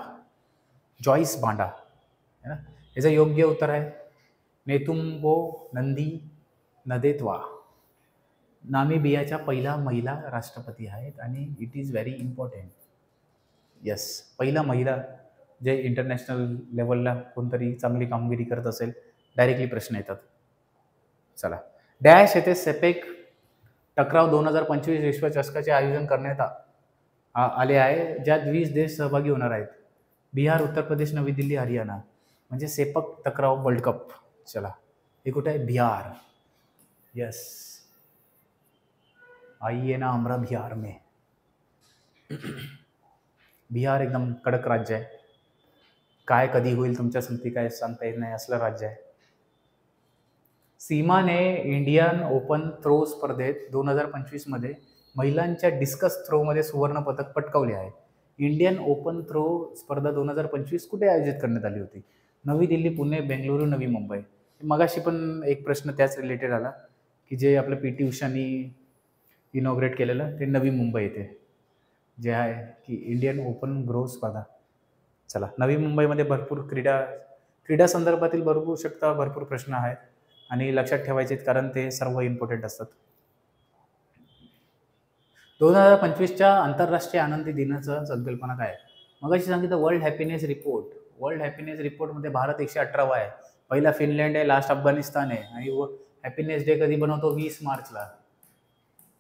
है ना. याचं योग्य उत्तर आहे नेतुम्बो नंदी नदेथवा. नामिबियाच्या पहिला महिला राष्ट्रपती आहेत आणि it is very important. Yes, पहिला महिला जे इंटरनॅशनल लेवलला कोणतरी चांगली कामगिरी करत असेल डायरेक्टली प्रश्न येतात. चला, डॅश येथे सेपेक टकराव 2025 विश्वचषकाचे आयोजन करण्यात आले आहे, ज्यात 20 देश सहभागी होणार आहेत. बिहार, उत्तर प्रदेश, नवी दिल्ली, हरियाणा, म्हणजे सेपक टकराव वर्ल्ड कप. चला, हे कुठे आहे? बिहार. यस, आइए ना हमरा बिहार में. बिहार एकदम कडक राज्य आहे. काय कधी होईल तुमच्या संगती काय सांगता येत नाही असलं राज्य आहे. सीमाने इंडियन ओपन थ्रो स्पर्धेत 2025 मध्ये महिलांच्या डिस्कस थ्रोमध्ये सुवर्ण पदक पटकावले आहे. इंडियन ओपन थ्रो स्पर्धा 2025 कुठे आयोजित करण्यात आली होती? नवी दिल्ली, पुणे, बेंगळुरू, नवी मुंबई. मगाशी पण एक प्रश्न त्याच रिलेटेड आला की जे आपलं PT उषानी इनॉग्रेट केलेलं ते नवी मुंबई येथे जे आहे की इंडियन ओपन ग्रो स्पर्धा. चला, नवी मुंबईमध्ये भरपूर क्रीडा संदर्भातील भरपूर प्रश्न आहेत आणि लक्षात ठेवायचे कारण ते सर्व इम्पॉर्टंट असतात. 2025च्या आंतरराष्ट्रीय आनंदी दिनाचं संकल्पना काय? मगाशी सांगितलं world happiness report. World happiness रिपोर्टमध्ये भारत 118वा आहे. पहिला फिनलँड आहे, लास्ट अफगाणिस्तान आहे. आणि हॅपीनेस डे कधी बनवतो? 20 मार्चला.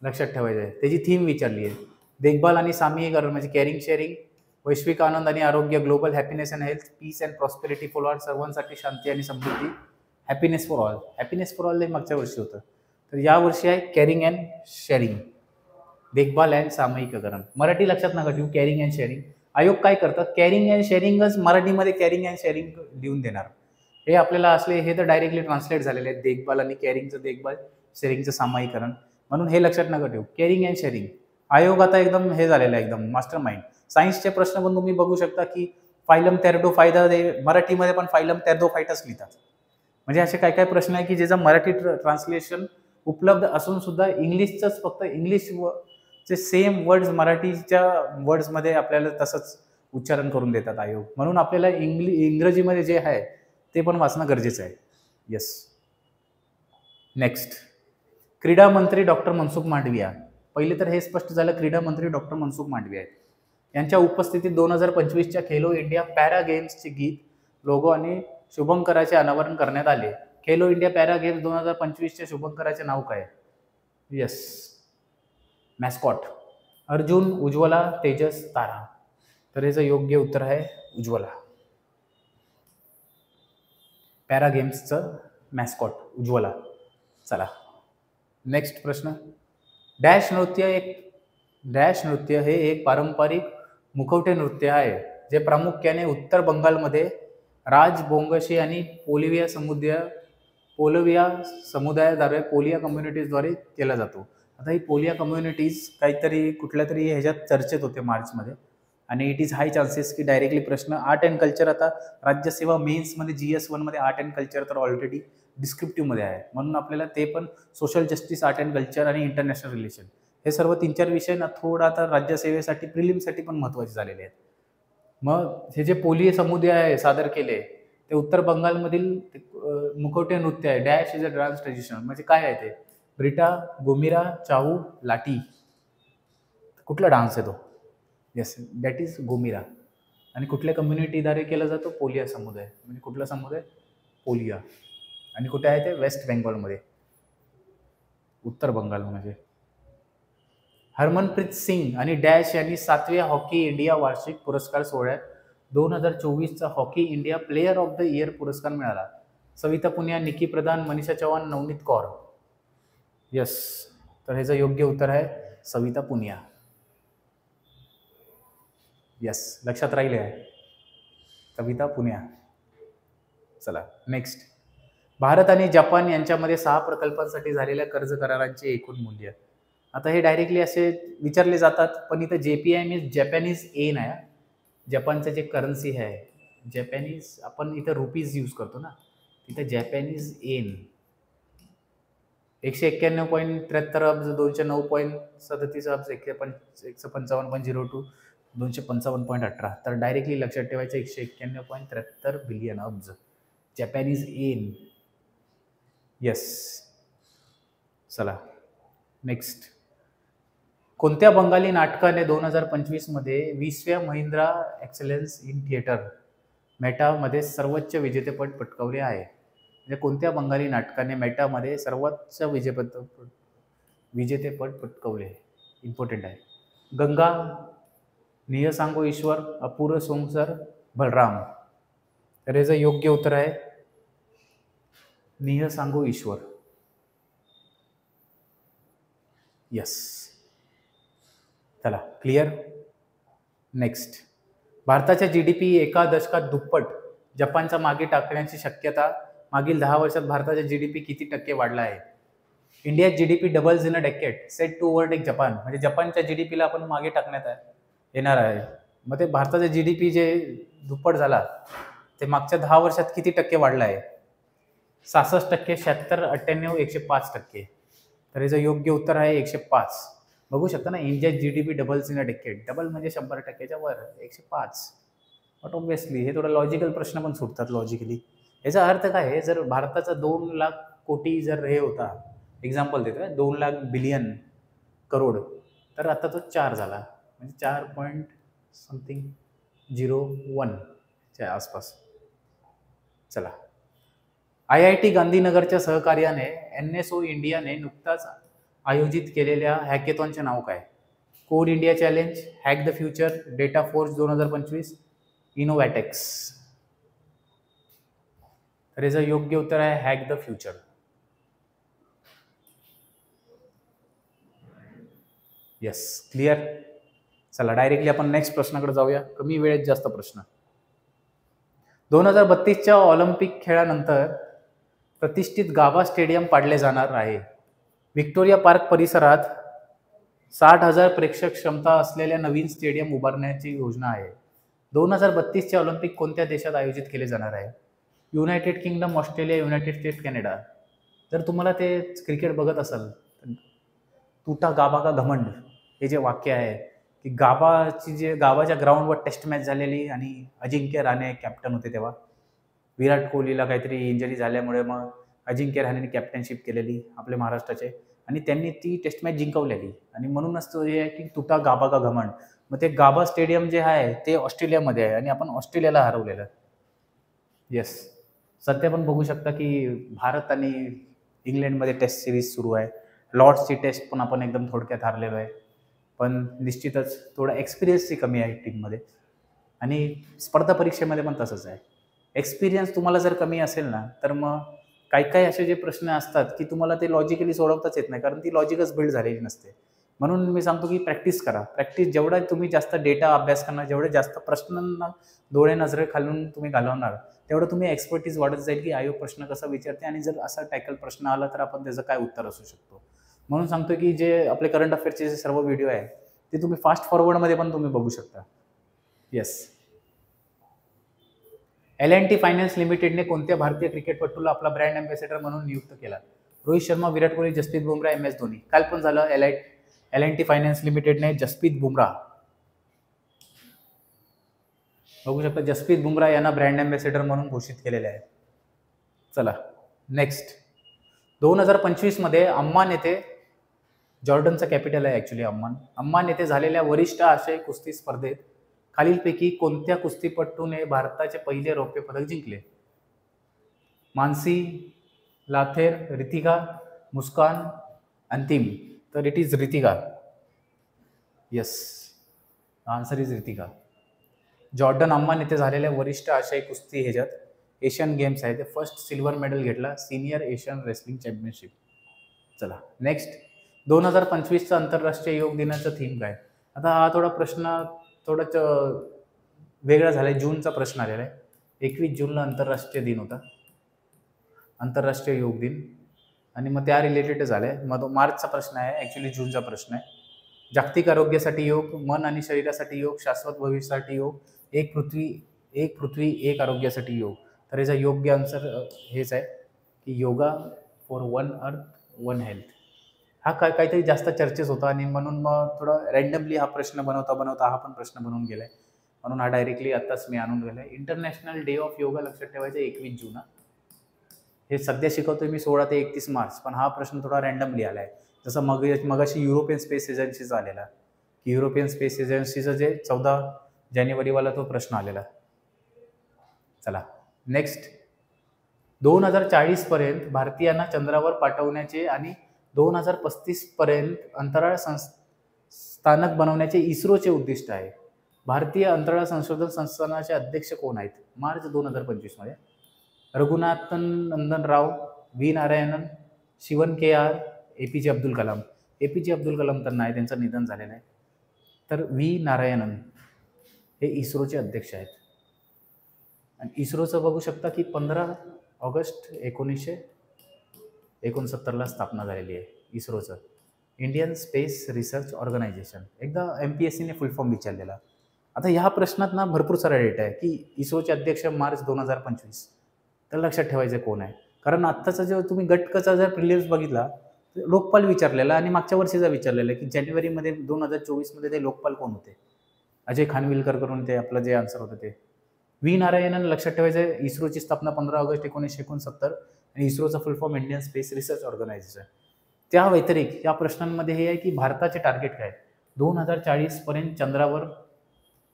लक्षात ठेवायचं आहे. त्याची थीम विचारली आहे, देखभाल आणि सामीकरण म्हणजे केअरिंग शेअरिंग, वैश्विक आनंद आणि आरोग्य, global happiness and health, peace and prosperity for all, सर्वांसाठी शांती आणि समृद्धी, happiness for all. Happiness for all हे मागच्या वर्षी होतं, तर या वर्षी आहे केअरिंग अँड शेअरिंग, देखभाल अँड सामायिकरण. मराठी लक्षात नका ठेवू, केअरिंग अँड शेअरिंग. आयोग काय करतात? केअरिंग अँड शेअरिंगच मराठीमध्ये केअरिंग अँड शेअरिंग लिहून देणार. हे आपल्याला असले हे तर डायरेक्टली ट्रान्सलेट झालेले आहेत, देखभाल आणि केअरिंगचं देखभाल, शेअरिंगचं सामायिकरण. म्हणून हे लक्षात नका ठेवू, केअरिंग अँड शेअरिंग. आयोग आता एकदम हे झालेलं आहे, एकदम मास्टर माइंड. सायन्सचे प्रश्न पण तुम्ही बघू शकता की फायलम थेरडोफायटा, मराठीमध्ये पण फायलम थेरडोफायटाच लिहितात. म्हणजे असे काय काय प्रश्न आहे की ज्याचं मराठी ट्रान्सलेशन उपलब्ध असून सुद्धा इंग्लिशचंच फक्त इंग्लिशचे सेम वर्ड्स मराठीच्या वर्ड्समध्ये आपल्याला तसंच उच्चारण करून देतात आयोग. म्हणून आपल्याला इंग्रजीमध्ये जे आहे ते पण वाचणं गरजेचं आहे. येस. नेक्स्ट, क्रीडा मंत्री डॉक्टर मनसुख मांडविया. पहिले तर हे स्पष्ट झालं, क्रीडा मंत्री डॉक्टर मनसुख मांडविया आहेत. यांच्या उपस्थितीत 2025च्या खेलो इंडिया पॅरा गेम्सचे गीत, लोगो आणि शुभंकराचे अनावरण करण्यात आले. खेलो इंडिया पॅरा गेम्स 2025च्या शुभंकराचे नाव काय? यस, मॅस्कॉट अर्जुन, उज्ज्वला, तेजस, तारा. तर याचं योग्य उत्तर आहे उज्ज्वला. पॅरा गेम्सचं मॅस्कॉट उज्ज्वला. चला, नेक्स्ट प्रश्न. डॅश नृत्य हे एक पारंपरिक मुखवटे नृत्य आहे जे प्रामुख्याने उत्तर बंगालमध्ये राजबोंगशी आणि पोलिविया समुदायाद्वारे पोलिया कम्युनिटीजद्वारे केला जातो. आता ही पोलिया कम्युनिटीज काहीतरी कुठल्या तरी ह्याच्यात चर्चेत होते मार्चमध्ये, आणि इट इज हाय चान्सेस की डायरेक्टली प्रश्न आर्ट अँड कल्चर. आता राज्यसेवा मेन्समध्ये GS1 मध्ये आर्ट अँड कल्चर तर ऑलरेडी डिस्क्रिप्टिव्हमध्ये आहे, म्हणून आपल्याला ते पण social justice, art and culture आणि इंटरनॅशनल रिलेशन हे सर्व 3-4 विषय ना थोडा आता राज्यसेवेसाठी प्रिलिमसाठी पण महत्त्वाचे झालेले आहेत. मग हे जे पोलिय समुदाय सादर केले ते उत्तर बंगालमधील मुखवटे नृत्य आहे. Dash is a dance tradition, म्हणजे काय आहे ते? ब्रिटा, गोमिरा, चाहू, लाटी. कुठला डान्स आहे तो? Yes, that is Gomira. आणि कुठल्या कम्युनिटीद्वारे केला जातो? पोलिया समुदाय. म्हणजे कुठला समुदाय? पोलिया. आणि कुठे आहे ते? वेस्ट बेंगॉलमध्ये, उत्तर बंगाल. म्हणजे हरमनप्रीत सिंग आणि डॅश यांनी 7व्या हॉकी इंडिया वार्षिक पुरस्कार सोहळ्यात 2024चा hockey India player of the year पुरस्कार मिळाला. सविता पुनिया, निकी प्रधान, मनीषा चव्हाण, नवनीत कौर. यस, तर ह्याचं योग्य उत्तर आहे सविता पुनिया. यस, लक्षात राहिले आहे, सविता पुनिया. चला नेक्स्ट. भारत आणि जपान यांच्यामध्ये 6 प्रकल्पांसाठी झालेल्या कर्ज करारांचे एकूण मूल्य. आता हे डायरेक्टली असे विचारले जातात, पण इथं JPI मीन्स जॅपनीज येन आहे. जपानचं जे करन्सी आहे जॅपनीज, आपण इथं रुपीज यूज करतो ना, इथं जॅपनीज येन. 191.73 अब्ज, 209.37 अब्ज, 155.02, 255.18. तर डायरेक्टली लक्षात ठेवायचं 191.73 बिलियन अब्ज जॅपनीज येन. येस, चला नेक्स्ट. कोणत्या बंगाली नाटकाने 2025 मध्ये 20व्या महिंद्रा एक्सलन्स इन थिएटर मेटामध्ये सर्वोच्च विजेतेपद पटकावले आहे? म्हणजे कोणत्या बंगाली नाटकाने मेटामध्ये सर्वोच्च विजेतेपद पटकावले? इम्पॉर्टंट आहे. गंगा, निह सांगो ईश्वर, अपूर सोंगसर, बलराम. तर याचं योग्य उत्तर आहे निह सांगो ईश्वर. यस, चला क्लिअर. नेक्स्ट. भारताच्या GDP एका दशकात दुप्पट जपानचा मागे टाकण्याची शक्यता. मागील 10 वर्षात भारताचा GDP किती टक्के वाढला आहे? India GDP doubles in a decade set to overtake Japan. म्हणजे जपानच्या GDPला आपण मागे टाकण्यात येणार आहे. मग ते भारताचा GDP जे दुप्पट झाला ते मागच्या 10 वर्षात किती टक्के वाढला आहे? 66%, 76%, 98%, 105%. तर याचं योग्य उत्तर आहे 105. बघू शकता ना, India GDP doubles in a decade. Double म्हणजे 100%च्या वर, 105. बट ऑब्व्हियसली हे थोडं लॉजिकल प्रश्न पण सुटतात लॉजिकली. याचा अर्थ काय आहे? जर भारताचा 2 लाख कोटी जर हे होता, एक्झाम्पल देतो, 2 लाख बिलियन करोड, तर आता तो 4 झाला, म्हणजे 4.01 च्या आसपास. चला. IIT गांधीनगरच्या सहकार्याने NSO इंडियाने नुकताच आयोजित केलेल्या हॅकेथॉनचे नाव काय? Code India challenge, hack the future, data force 2025, इनोव्हॅटेक्स. तर याचं योग्य उत्तर आहे hack the future. Yes, clear. चला डायरेक्टली आपण नेक्स्ट प्रश्नाकडे जाऊया. कमी वेळेत जास्त प्रश्न. 2032च्या ऑलिम्पिक खेळानंतर प्रतिष्ठित गाभा स्टेडियम पाडले जाणार आहे. व्हिक्टोरिया पार्क परिसरात 60,000 प्रेक्षक क्षमता असलेल्या नवीन स्टेडियम उभारण्याची योजना आहे. 2032चे ऑलिम्पिक कोणत्या देशात आयोजित केले जाणार आहे? United kingdom, Australia, United state, Canada. जर तुम्हाला ते क्रिकेट बघत असाल, टूटा गाभा का घमंड हे जे वाक्य आहे की गाभाच्या ग्राउंडवर टेस्ट मॅच झालेली आणि अजिंक्य राणे कॅप्टन होते तेव्हा. विराट कोहलीला काहीतरी इंजरी झाल्यामुळे मग अजिंक्य राणेने कॅप्टनशिप केलेली आपल्या महाराष्ट्राचे, आणि त्यांनी ती टेस्ट मॅच जिंकवलेली, आणि म्हणूनच तो हे आहे की तुटा गाभा का घमंड. मग ते गाभा स्टेडियम जे आहे ते ऑस्ट्रेलियामध्ये आहे आणि आपण ऑस्ट्रेलियाला हरवलेलं. येस, सध्या पण बघू शकता की भारत आणि इंग्लंडमध्ये टेस्ट सिरीज सुरू आहे. लॉर्ड्सची टेस्ट पण आपण एकदम थोडक्यात हारलेलो आहे, पण निश्चितच थोडा एक्सपिरियन्सची कमी आहे टीममध्ये, आणि स्पर्धा परीक्षेमध्ये पण तसंच आहे. एक्सपिरियन्स तुम्हाला जर कमी असेल ना, तर मग काही काही असे जे प्रश्न असतात की तुम्हाला ते लॉजिकली सोडवताच येत नाही, कारण ती लॉजिकच बिल्ड झालेली नसते. म्हणून मी सांगतो की प्रॅक्टिस करा. जेवढा तुम्ही जास्त डेटा अभ्यास करणार, जेवढे जास्त प्रश्नांना डोळे नजरे खालून तुम्ही घालवणार, तेवढं तुम्ही एक्सपर्टीज वाढत जाईल की आयोग प्रश्न कसा विचारते आणि जर असा टॅकल प्रश्न आला तर आपण त्याचं काय उत्तर असू शकतो. म्हणून सांगतो की जे आपले करंट अफेअर्सचे जे सर्व व्हिडिओ आहे ते तुम्ही फास्ट फॉरवर्डमध्ये पण तुम्ही बघू शकता. येस. L&T फायनान्स लिमिटेडने कोणत्या भारतीय क्रिकेटपटूला आपला ब्रँड अँबॅसेडर म्हणून नियुक्त केला? रोहित शर्मा, विराट कोहली, जसप्रीत बुमराह, MS धोनी. काल पण झालं L&T फायनान्स लिमिटेडने जसप्रीत बुमराह, बघू शकता, जसप्रीत बुमराह यांना ब्रँड अँबॅसेडर म्हणून घोषित केलेले आहे. चला नेक्स्ट. 2025 मध्ये अम्मान येथे, जॉर्डनचं कॅपिटल आहे ऍक्च्युली अम्मान येथे झालेल्या वरिष्ठ आशियाई कुस्ती स्पर्धेत खालीलपैकी कोणत्या कुस्तीपटूने भारताचे पहिले रौप्य पदक जिंकले? मानसी, लाथेर, रितिका, मुस्कान, अंतिम. तर it is Ritika. Yes, answer is Ritika. Jordan Amman येथे झालेल्या वरिष्ठ आशियाई कुस्ती ह्याच्यात एशियन गेम्स आहे ते फर्स्ट सिल्वर मेडल घेतला, सिनियर एशियन रेसलिंग चॅम्पियनशिप. चला नेक्स्ट. 2025चा आंतरराष्ट्रीय योग दिनाचं थीम काय? आता हा थोडा प्रश्न थोडाच वेगळा झालाय. जूनचा प्रश्न आलेला आहे. 21 जूनला आंतरराष्ट्रीय दिन होता, आंतरराष्ट्रीय योग दिन, आणि मग त्या रिलेटेडच आलाय. मग मार्चचा प्रश्न आहे, ऍक्च्युली जूनचा प्रश्न आहे. जागतिक आरोग्यासाठी योग, मन आणि शरीरासाठी योग, शाश्वत भविष्यासाठी योग, एक पृथ्वी एक आरोग्यासाठी योग. तर याचा योग्य आन्सर हेच आहे की yoga for one earth one health. हा काहीतरी जास्त चर्चेस होता आणि म्हणून मग थोडं रँडमली हा प्रश्न बनवता हा पण प्रश्न बनवून गेलाय, म्हणून हा डायरेक्टली आत्ताच मी आणून गेलाय. इंटरनॅशनल डे ऑफ योगा लक्षात ठेवायचं 21 जून. हे सध्या शिकवतोय मी 16 ते 31 मार्च, पण हा प्रश्न थोडा रँडमली आलाय. जसं मगाशी युरोपियन स्पेस एजन्सीचा आलेला की युरोपियन स्पेस एजन्सीचं जे 14 जानेवारीवाला तो प्रश्न आलेला. चला नेक्स्ट. 2040 पर्यंत भारतीयांना चंद्रावर पाठवण्याचे आणि 2035 पर्यंत अंतराळ स्थानक बनवण्याचे इस्रोचे उद्दिष्ट आहे. भारतीय अंतराळ संशोधन संस्थानाचे अध्यक्ष कोण आहेत? मार्च 2025 मध्ये रघुनाथन नंदन राव, व्ही नारायणन, शिवन KR, APJ Abdul Kalam. APJ Abdul Kalam तर नाही, त्यांचं निधन झालेलं आहे. तर व्ही नारायणन हे इस्रोचे अध्यक्ष आहेत. आणि इस्रोचं बघू शकता की 15 ऑगस्ट 1969ला स्थापना झालेली आहे इस्रोचं, इंडियन स्पेस रिसर्च ऑर्गनायझेशन. एकदा MPSCने फुल फॉर्म विचारलेला. आता ह्या प्रश्नात ना भरपूर सारा डेटा आहे की इस्रोचे अध्यक्ष मार्च 2025. तर लक्षात ठेवायचं कोण आहे, कारण आत्ताचा जो तुम्ही गटकचा जर प्रिलिम्स बघितला लोकपाल विचारलेला आणि मागच्या वर्षीचा विचारलेला की जानेवारीमध्ये 2024 मध्ये ते लोकपाल कोण होते? अजय खानविलकर करून ते आपलं जे आन्सर होतं ते. व्ही नारायणन लक्षात ठेवायचं, इस्रोची स्थापना 15 ऑगस्ट 1969 आणि इस्रोचा full form Indian Space Research Organisation. त्या व्यतिरिक्त या प्रश्नांमध्ये हे आहे की भारताचे टार्गेट काय? 2040 पर्यंत चंद्रावर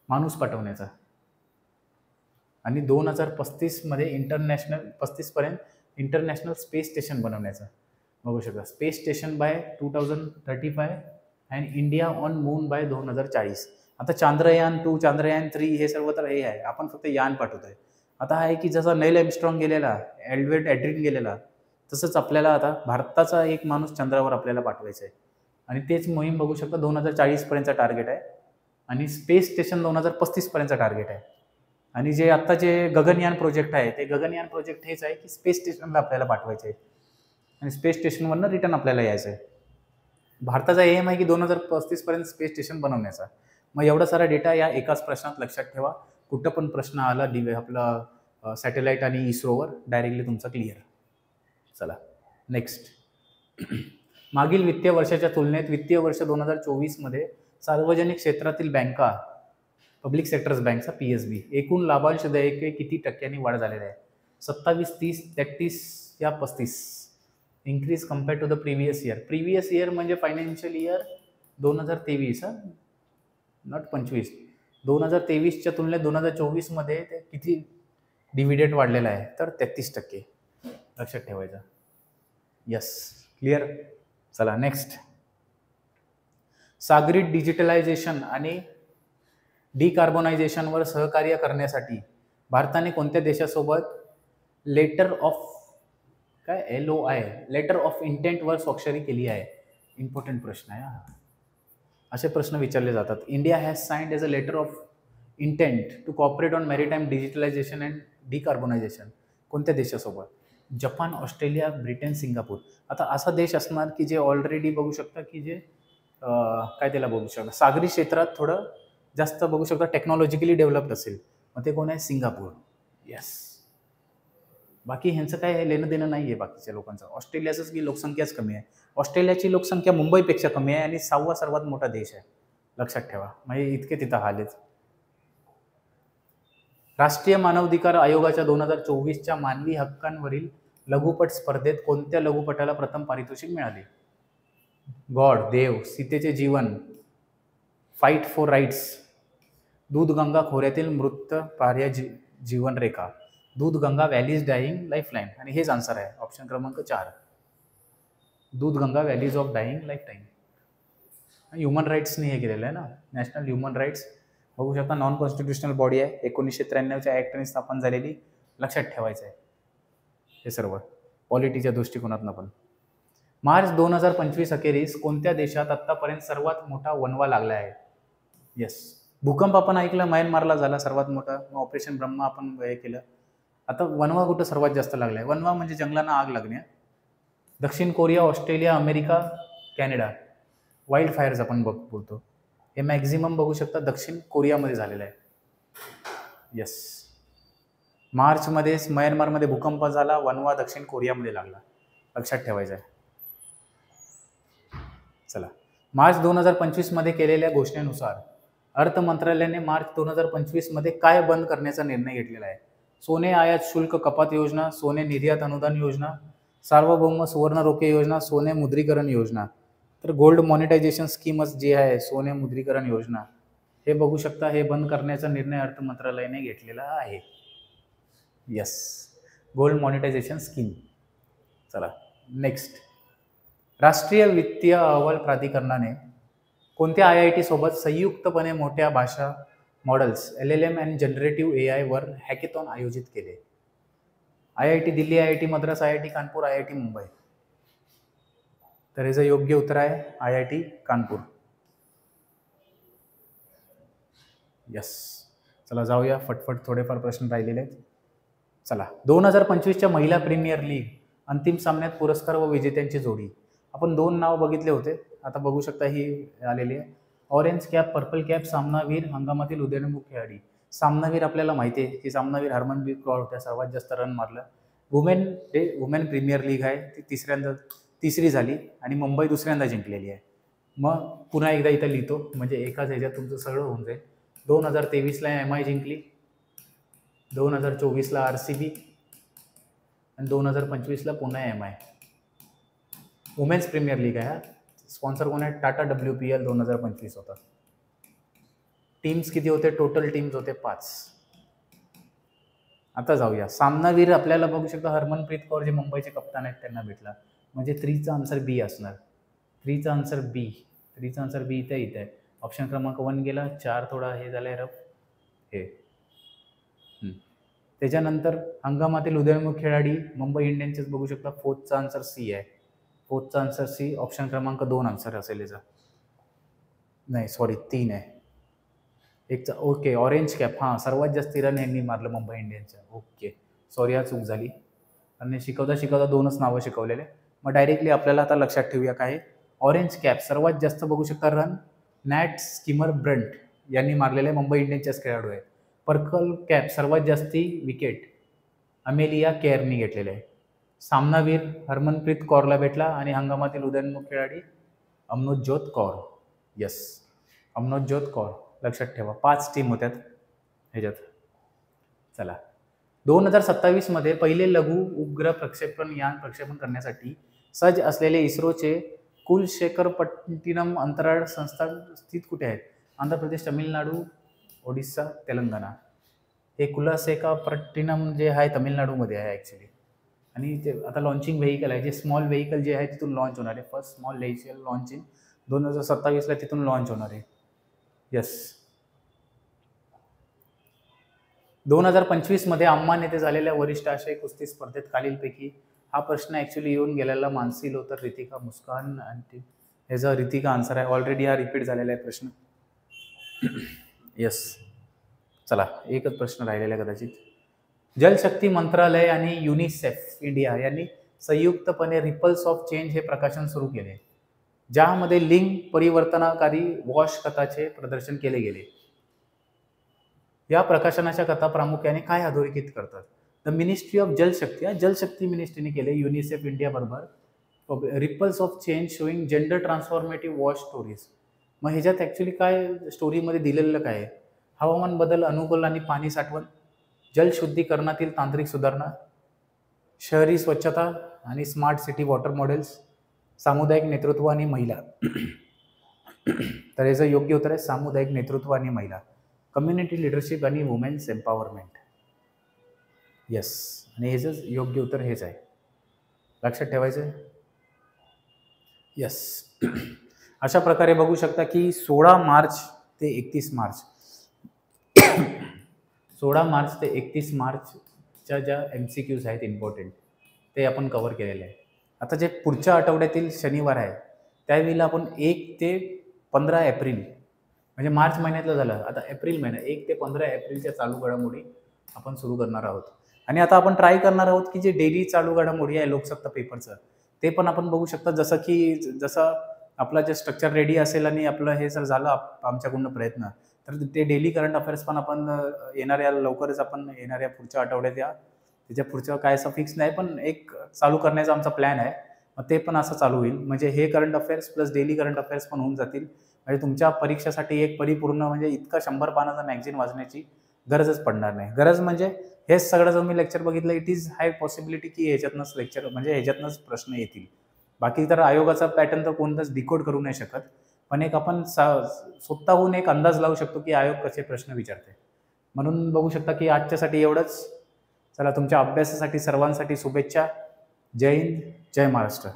माणूस पाठवण्याचा आणि 2035 मध्ये 35 पर्यंत इंटरनॅशनल स्पेस स्टेशन बनवण्याचा. बघू शकता, space station by 2035 and India on moon by 2040. आता चांद्रयान 2, चांद्रयान 3 हे सर्व तर हे आहे, आपण फक्त यान पाठवतोय. आता आहे की जसा नेल आर्मस्ट्रॉंग गेलेला, एल्डवेट ॲड्रिन गेलेला, तसंच आपल्याला आता भारताचा एक माणूस चंद्रावर आपल्याला पाठवायचा आहे. आणि तेच मोहीम बघू शकता 2040 पर्यंतचा टार्गेट आहे आणि स्पेस स्टेशन 2035 पर्यंतचा टार्गेट आहे. आणि जे आता जे गगनयान प्रोजेक्ट आहे ते गगनयान प्रोजेक्ट हेच आहे की स्पेस स्टेशनला आपल्याला पाठवायचं आहे आणि स्पेस स्टेशनवरनं रिटर्न आपल्याला यायचं आहे. भारताचा एम आहे की 2035 पर्यंत स्पेस स्टेशन बनवण्याचा. मग एवढा सारा डेटा या एकाच प्रश्नात लक्षात ठेवा. कुठं पण प्रश्न आला आपला सॅटेलाइट आणि इस्रोवर डायरेक्टली तुमचा क्लिअर. चला नेक्स्ट. मागील वित्तीय वर्षाच्या तुलनेत वित्तीय वर्ष 2024 मध्ये सार्वजनिक क्षेत्रातील बँका, पब्लिक सेक्टर्स बँकचा PSB एकूण लाभांश देयके किती टक्क्यांनी वाढ झालेला आहे? 27, 30, 33 या 35. Increase compare to the previous year. Previous year म्हणजे फायनान्शियल इयर 2023, नॉट 25. 2023च्या तुलनेत 2024 मध्ये ते किती डिव्हिडंड वाढलेला आहे? तर 33%. लक्षात ठेवायचं. Yes, clear. चला नेक्स्ट. सागरी डिजिटलायझेशन आणि डिकार्बोनायझेशनवर सहकार्य करण्यासाठी भारताने कोणत्या देशासोबत letter of LOI letter of इंटेंटवर स्वाक्षरी केली आहे? इम्पॉर्टंट प्रश्न आहे हा. असे प्रश्न विचारले जातात. India has signed as a letter of intent to cooperate on maritime digitalisation and decarbonisation. कोणत्या देशासोबत? Japan, Australia, Britain, Singapore. आता असा देश असणार की जे ऑलरेडी बघू शकता की जे काय त्याला बघू शकता, सागरी क्षेत्रात थोडं जास्त बघू शकता टेक्नॉलॉजिकली डेव्हलप्ड असेल. मग ते कोण आहे? सिंगापूर. येस. बाकी ह्यांचं काय लेणं देणं नाही आहे बाकीच्या लोकांचं. ऑस्ट्रेलियाचंच की लोकसंख्याच कमी आहे. ऑस्ट्रेलियाची लोकसंख्या मुंबईपेक्षा कमी आहे आणि 6वा सर्वात मोठा देश आहे. लक्षात ठेवा. म्हणजे इतके तिथं हाल आहेत. राष्ट्रीय मानवाधिकार आयोगाच्या 2024च्या मानवी हक्कांवरील लघुपट स्पर्धेत कोणत्या लघुपटाला प्रथम पारितोषिक मिळाले? गॉड, देव, सीतेचे जीवन, फाईट फॉर राईट्स, दूधगंगा खोऱ्यातील मृत पार्या जीवनरेखा, दूधगंगा व्हॅलीज डाईंग लाईफलाईन. आणि हेच आन्सर आहे ऑप्शन क्रमांक 4, Dudhganga valleys of dying lifeline. Human राईट्सने हे केलेलं आहे ना, नॅशनल ह्युमन राईट्स. बघू शकता नॉन कॉन्स्टिट्युशनल बॉडी आहे, 1993च्या ॲक्टने स्थापन झालेली. लक्षात ठेवायचं आहे हे सर्व पॉलिटीच्या दृष्टिकोनातून पण. मार्च 2025 अखेरीस कोणत्या देशात आत्तापर्यंत सर्वात मोठा वणवा लागला आहे? येस, भूकंप आपण ऐकलं, म्यानमारला झाला सर्वात मोठा. ऑपरेशन ब्रह्मा आपण हे केलं. आता वणवा कुठं सर्वात जास्त लागला आहे? वणवा म्हणजे जंगलांना आग लागणे. दक्षिण Korea, Australia, America, Canada. Wildfires आपण बोलतो. हे मॅक्झिमम बघू शकता दक्षिण कोरियामध्ये झालेलं आहे. येस, मार्चमध्येच म्यानमारमध्ये भूकंप झाला, वणवा दक्षिण कोरियामध्ये लागला. लक्षात ठेवायचं आहे. चला, मार्च 2025 मध्ये केलेल्या घोषणेनुसार अर्थ मंत्रालयाने मार्च 2025 मध्ये काय बंद करण्याचा निर्णय घेतलेला आहे? सोने आयात शुल्क कपात योजना, सोने निर्यात अनुदान योजना, सार्वभौम सुवर्ण रोखे योजना, सोने मुद्रीकरण योजना. तर गोल्ड मॉनिटायझेशन स्कीमच जी आहे, सोने मुद्रीकरण योजना, हे बघू शकता हे बंद करण्याचा निर्णय अर्थ मंत्रालयाने घेतलेला आहे. Yes, gold monetisation scheme. चला नेक्स्ट, राष्ट्रीय वित्तीय अहवाल प्राधिकरणाने कोणत्या IIT सोबत संयुक्तपणे मोठ्या भाषा मॉडेल्स LLM आणि जनरेटिव्ह AI वर हॅकेथॉन आयोजित केले? IIT Delhi, IIT Madras, IIT Kanpur, IIT Mumbai. तर याचं योग्य उत्तर आहे IIT कानपूर. यस, चला जाऊया फटफट, थोडेफार प्रश्न राहिलेले आहेत. चला, 2025च्या महिला प्रीमियर लीग अंतिम सामन्यात पुरस्कार व विजेत्यांची जोडी. आपण 2 नाव बघितले होते, आता बघू शकता ही आलेली आहे. ऑरेंज कॅप, पर्पल कॅप, सामनावीर, हंगामातील उदयोन्मुख खेळाडी. सामनावीर आपल्याला माहिती आहे की सामनावीर हरमनप्रीत कौर होत्या, सर्वात जास्त रन मारलं. वुमेन प्रीमियर लीग आहे ती तिसरी झाली आणि मुंबई दुसऱ्यांदा जिंकलेली आहे. मग पुन्हा एकदा इथं लिहितो म्हणजे एकाच ह्याच्यात तुमचं सगळं होऊन जाईल. 2023ला MI जिंकली, 2024ला RCB आणि 2025ला पुन्हा MI. वुमेन्स प्रीमियर लीग आहे. स्पॉन्सर कोण आहे? टाटा WPL 2025 होता. टीम्स किती होते? टोटल टीम्स होते 5. आता जाऊया, सामनावीर आपल्याला बघू शकता हरमनप्रीत कौर जे मुंबईचे कप्तान आहेत त्यांना भेटला, म्हणजे 3चा आन्सर B असणार. 3चा आन्सर B. 3चा आन्सर B इथे आहे. ऑप्शन क्रमांक 1 गेला, 4 थोडा हे झालाय रफ हे. त्याच्यानंतर हंगामातील उदयोन्मुख खेळाडी मुंबई इंडियन्सच बघू शकता. 4चा आन्सर C आहे. 4चा आन्सर C. ऑप्शन क्रमांक 2 आन्सर असेल याचा. नाही सॉरी 3 आहे. एकचा ओके, ऑरेंज कॅप. हां, सर्वात जास्त रन यांनी मारलं मुंबई इंडियन्सच्या. ओके, सॉरी हा चूक झाली आणि शिकवता 2च नावं शिकवलेले. मग डायरेक्टली आपल्याला आता लक्षात ठेवूया काय, ऑरेंज कॅप सर्वात जास्त बघू शकता रन नॅट स्किमर ब्रंट यांनी मारलेले मुंबई इंडियन्सच्याच खेळाडू आहे. पर्पल कॅप सर्वात जास्ती विकेट अमेलिया केअरनी घेतलेले आहे. सामनावीर हरमनप्रीत कौरला भेटला आणि हंगामातील उदयोन्मुख खेळाडी अमनोज्योत कौर. यस, अमनोज्योत कौर. लक्षात ठेवा 5 टीम होत्यात ह्याच्यात. चला, 2027 मध्ये पहिले लघु उपग्रह प्रक्षेपण यान प्रक्षेपण करण्यासाठी सज्ज असलेले इस्रोचे कुलशेखरपट्टिनम अंतराळ संस्था स्थित कुठे आहेत? आंध्र प्रदेश, तामिळनाडू, ओडिसा, तेलंगणा. हे कुलशेखरपट्टिनम जे आहे तामिळनाडूमध्ये आहे ॲक्च्युली. आणि ते आता लॉन्चिंग व्हेकल आहे, जे स्मॉल व्हेकल जे आहे तिथून लॉन्च होणार आहे. फर्स्ट स्मॉल व्हेकल लॉन्चिंग 2027ला तिथून लॉन्च होणार आहे. यस, 2025 मध्ये अंबानी येथे झालेल्या वरिष्ठ आशियाई कुस्ती स्पर्धेत खालीलपैकी, हा प्रश्न ॲक्च्युली येऊन गेलेला मानसी लोथर, रितिका मुस्कान आणि ह्याचा रितिका आन्सर आहे. ऑलरेडी हा रिपीट झालेला आहे प्रश्न. येस. चला, एकच प्रश्न राहिलेला आहे कदाचित. जलशक्ती मंत्रालय आणि युनिसेफ इंडिया यांनी संयुक्तपणे रिपल्स ऑफ चेंज हे प्रकाशन सुरू केले, ज्यामध्ये लिंग परिवर्तनकारी वॉश कथाचे प्रदर्शन केले गेले. या प्रकाशनाच्या कथा प्रामुख्याने काय अधोरेखित करतात? द मिनिस्ट्री ऑफ जलशक्ती, या जलशक्ती मिनिस्ट्रीने केले युनिसेफ इंडिया बरोबर ripples of change showing gender transformative वॉश स्टोरीज. मग ह्याच्यात ॲक्च्युली काय स्टोरीमध्ये दिलेलं काय आहे? हवामान बदल अनुकूल आणि पाणी साठवण, जलशुद्धीकरणातील तांत्रिक सुधारणा, शहरी स्वच्छता आणि स्मार्ट सिटी वॉटर मॉडेल्स, सामुदायिक नेतृत्व आणि महिला. तर याचं योग्य उत्तर आहे सामुदायिक नेतृत्व आणि महिला, कम्युनिटी लिडरशिप आणि वुमेन्स एम्पॉवरमेंट. येस, आणि ह्याचं योग्य उत्तर हेच आहे, लक्षात ठेवायचं आहे. येस. अशा प्रकारे बघू शकता की 16 मार्च ते 31 मार्च 16 मार्च ते 31 मार्चच्या ज्या MCQs आहेत इम्पॉर्टंट, ते आपण कव्हर केलेले आहे. आता जे पुढच्या आठवड्यातील शनिवार आहे त्यावेळेला आपण 1 ते 15 एप्रिल, म्हणजे मार्च महिन्यातलं झालं, आता एप्रिल महिना 1 ते 15 एप्रिलच्या चालू घडामोडी आपण सुरू करणार आहोत. आणि आता आपण ट्राय करणार आहोत की जे डेली चालू घडामोडी आहे लोकसत्ता पेपरचं, ते पण आपण बघू शकता. जसं आपलं जे स्ट्रक्चर रेडी असेल आणि आपलं हे जर झालं आमच्याकडून प्रयत्न, तर ते डेली करंट अफेअर्स पण आपण लवकरच आपण येणाऱ्या पुढच्या आठवड्यात त्याच्या पुढचं काय असं फिक्स नाही, पण एक चालू करण्याचा आमचा प्लॅन आहे. मग ते पण असं चालू होईल, म्हणजे हे current affairs plus daily current affairs पण होऊन जातील. म्हणजे तुमच्या परीक्षेसाठी एक परिपूर्ण, म्हणजे इतका 100 पानाचा मॅगझिन वाचण्याची गरजच पडणार नाही. गरज म्हणजे हेच सगळं जर मी लेक्चर बघितलं, इट इज हाय पॉसिबिलिटी की ह्याच्यातनंच लेक्चर, म्हणजे ह्याच्यातनंच प्रश्न येतील. बाकी तर आयोगाचा पॅटर्न तर कोणताच डिकोड करू नाही शकत, पण एक आपण स्वतःहून एक अंदाज लावू शकतो की आयोग कसे प्रश्न विचारते. म्हणून बघू शकता की आजच्यासाठी एवढंच. चला, तुमच्या अभ्यासासाठी सर्वांसाठी शुभेच्छा. जय हिंद, जय महाराष्ट्र.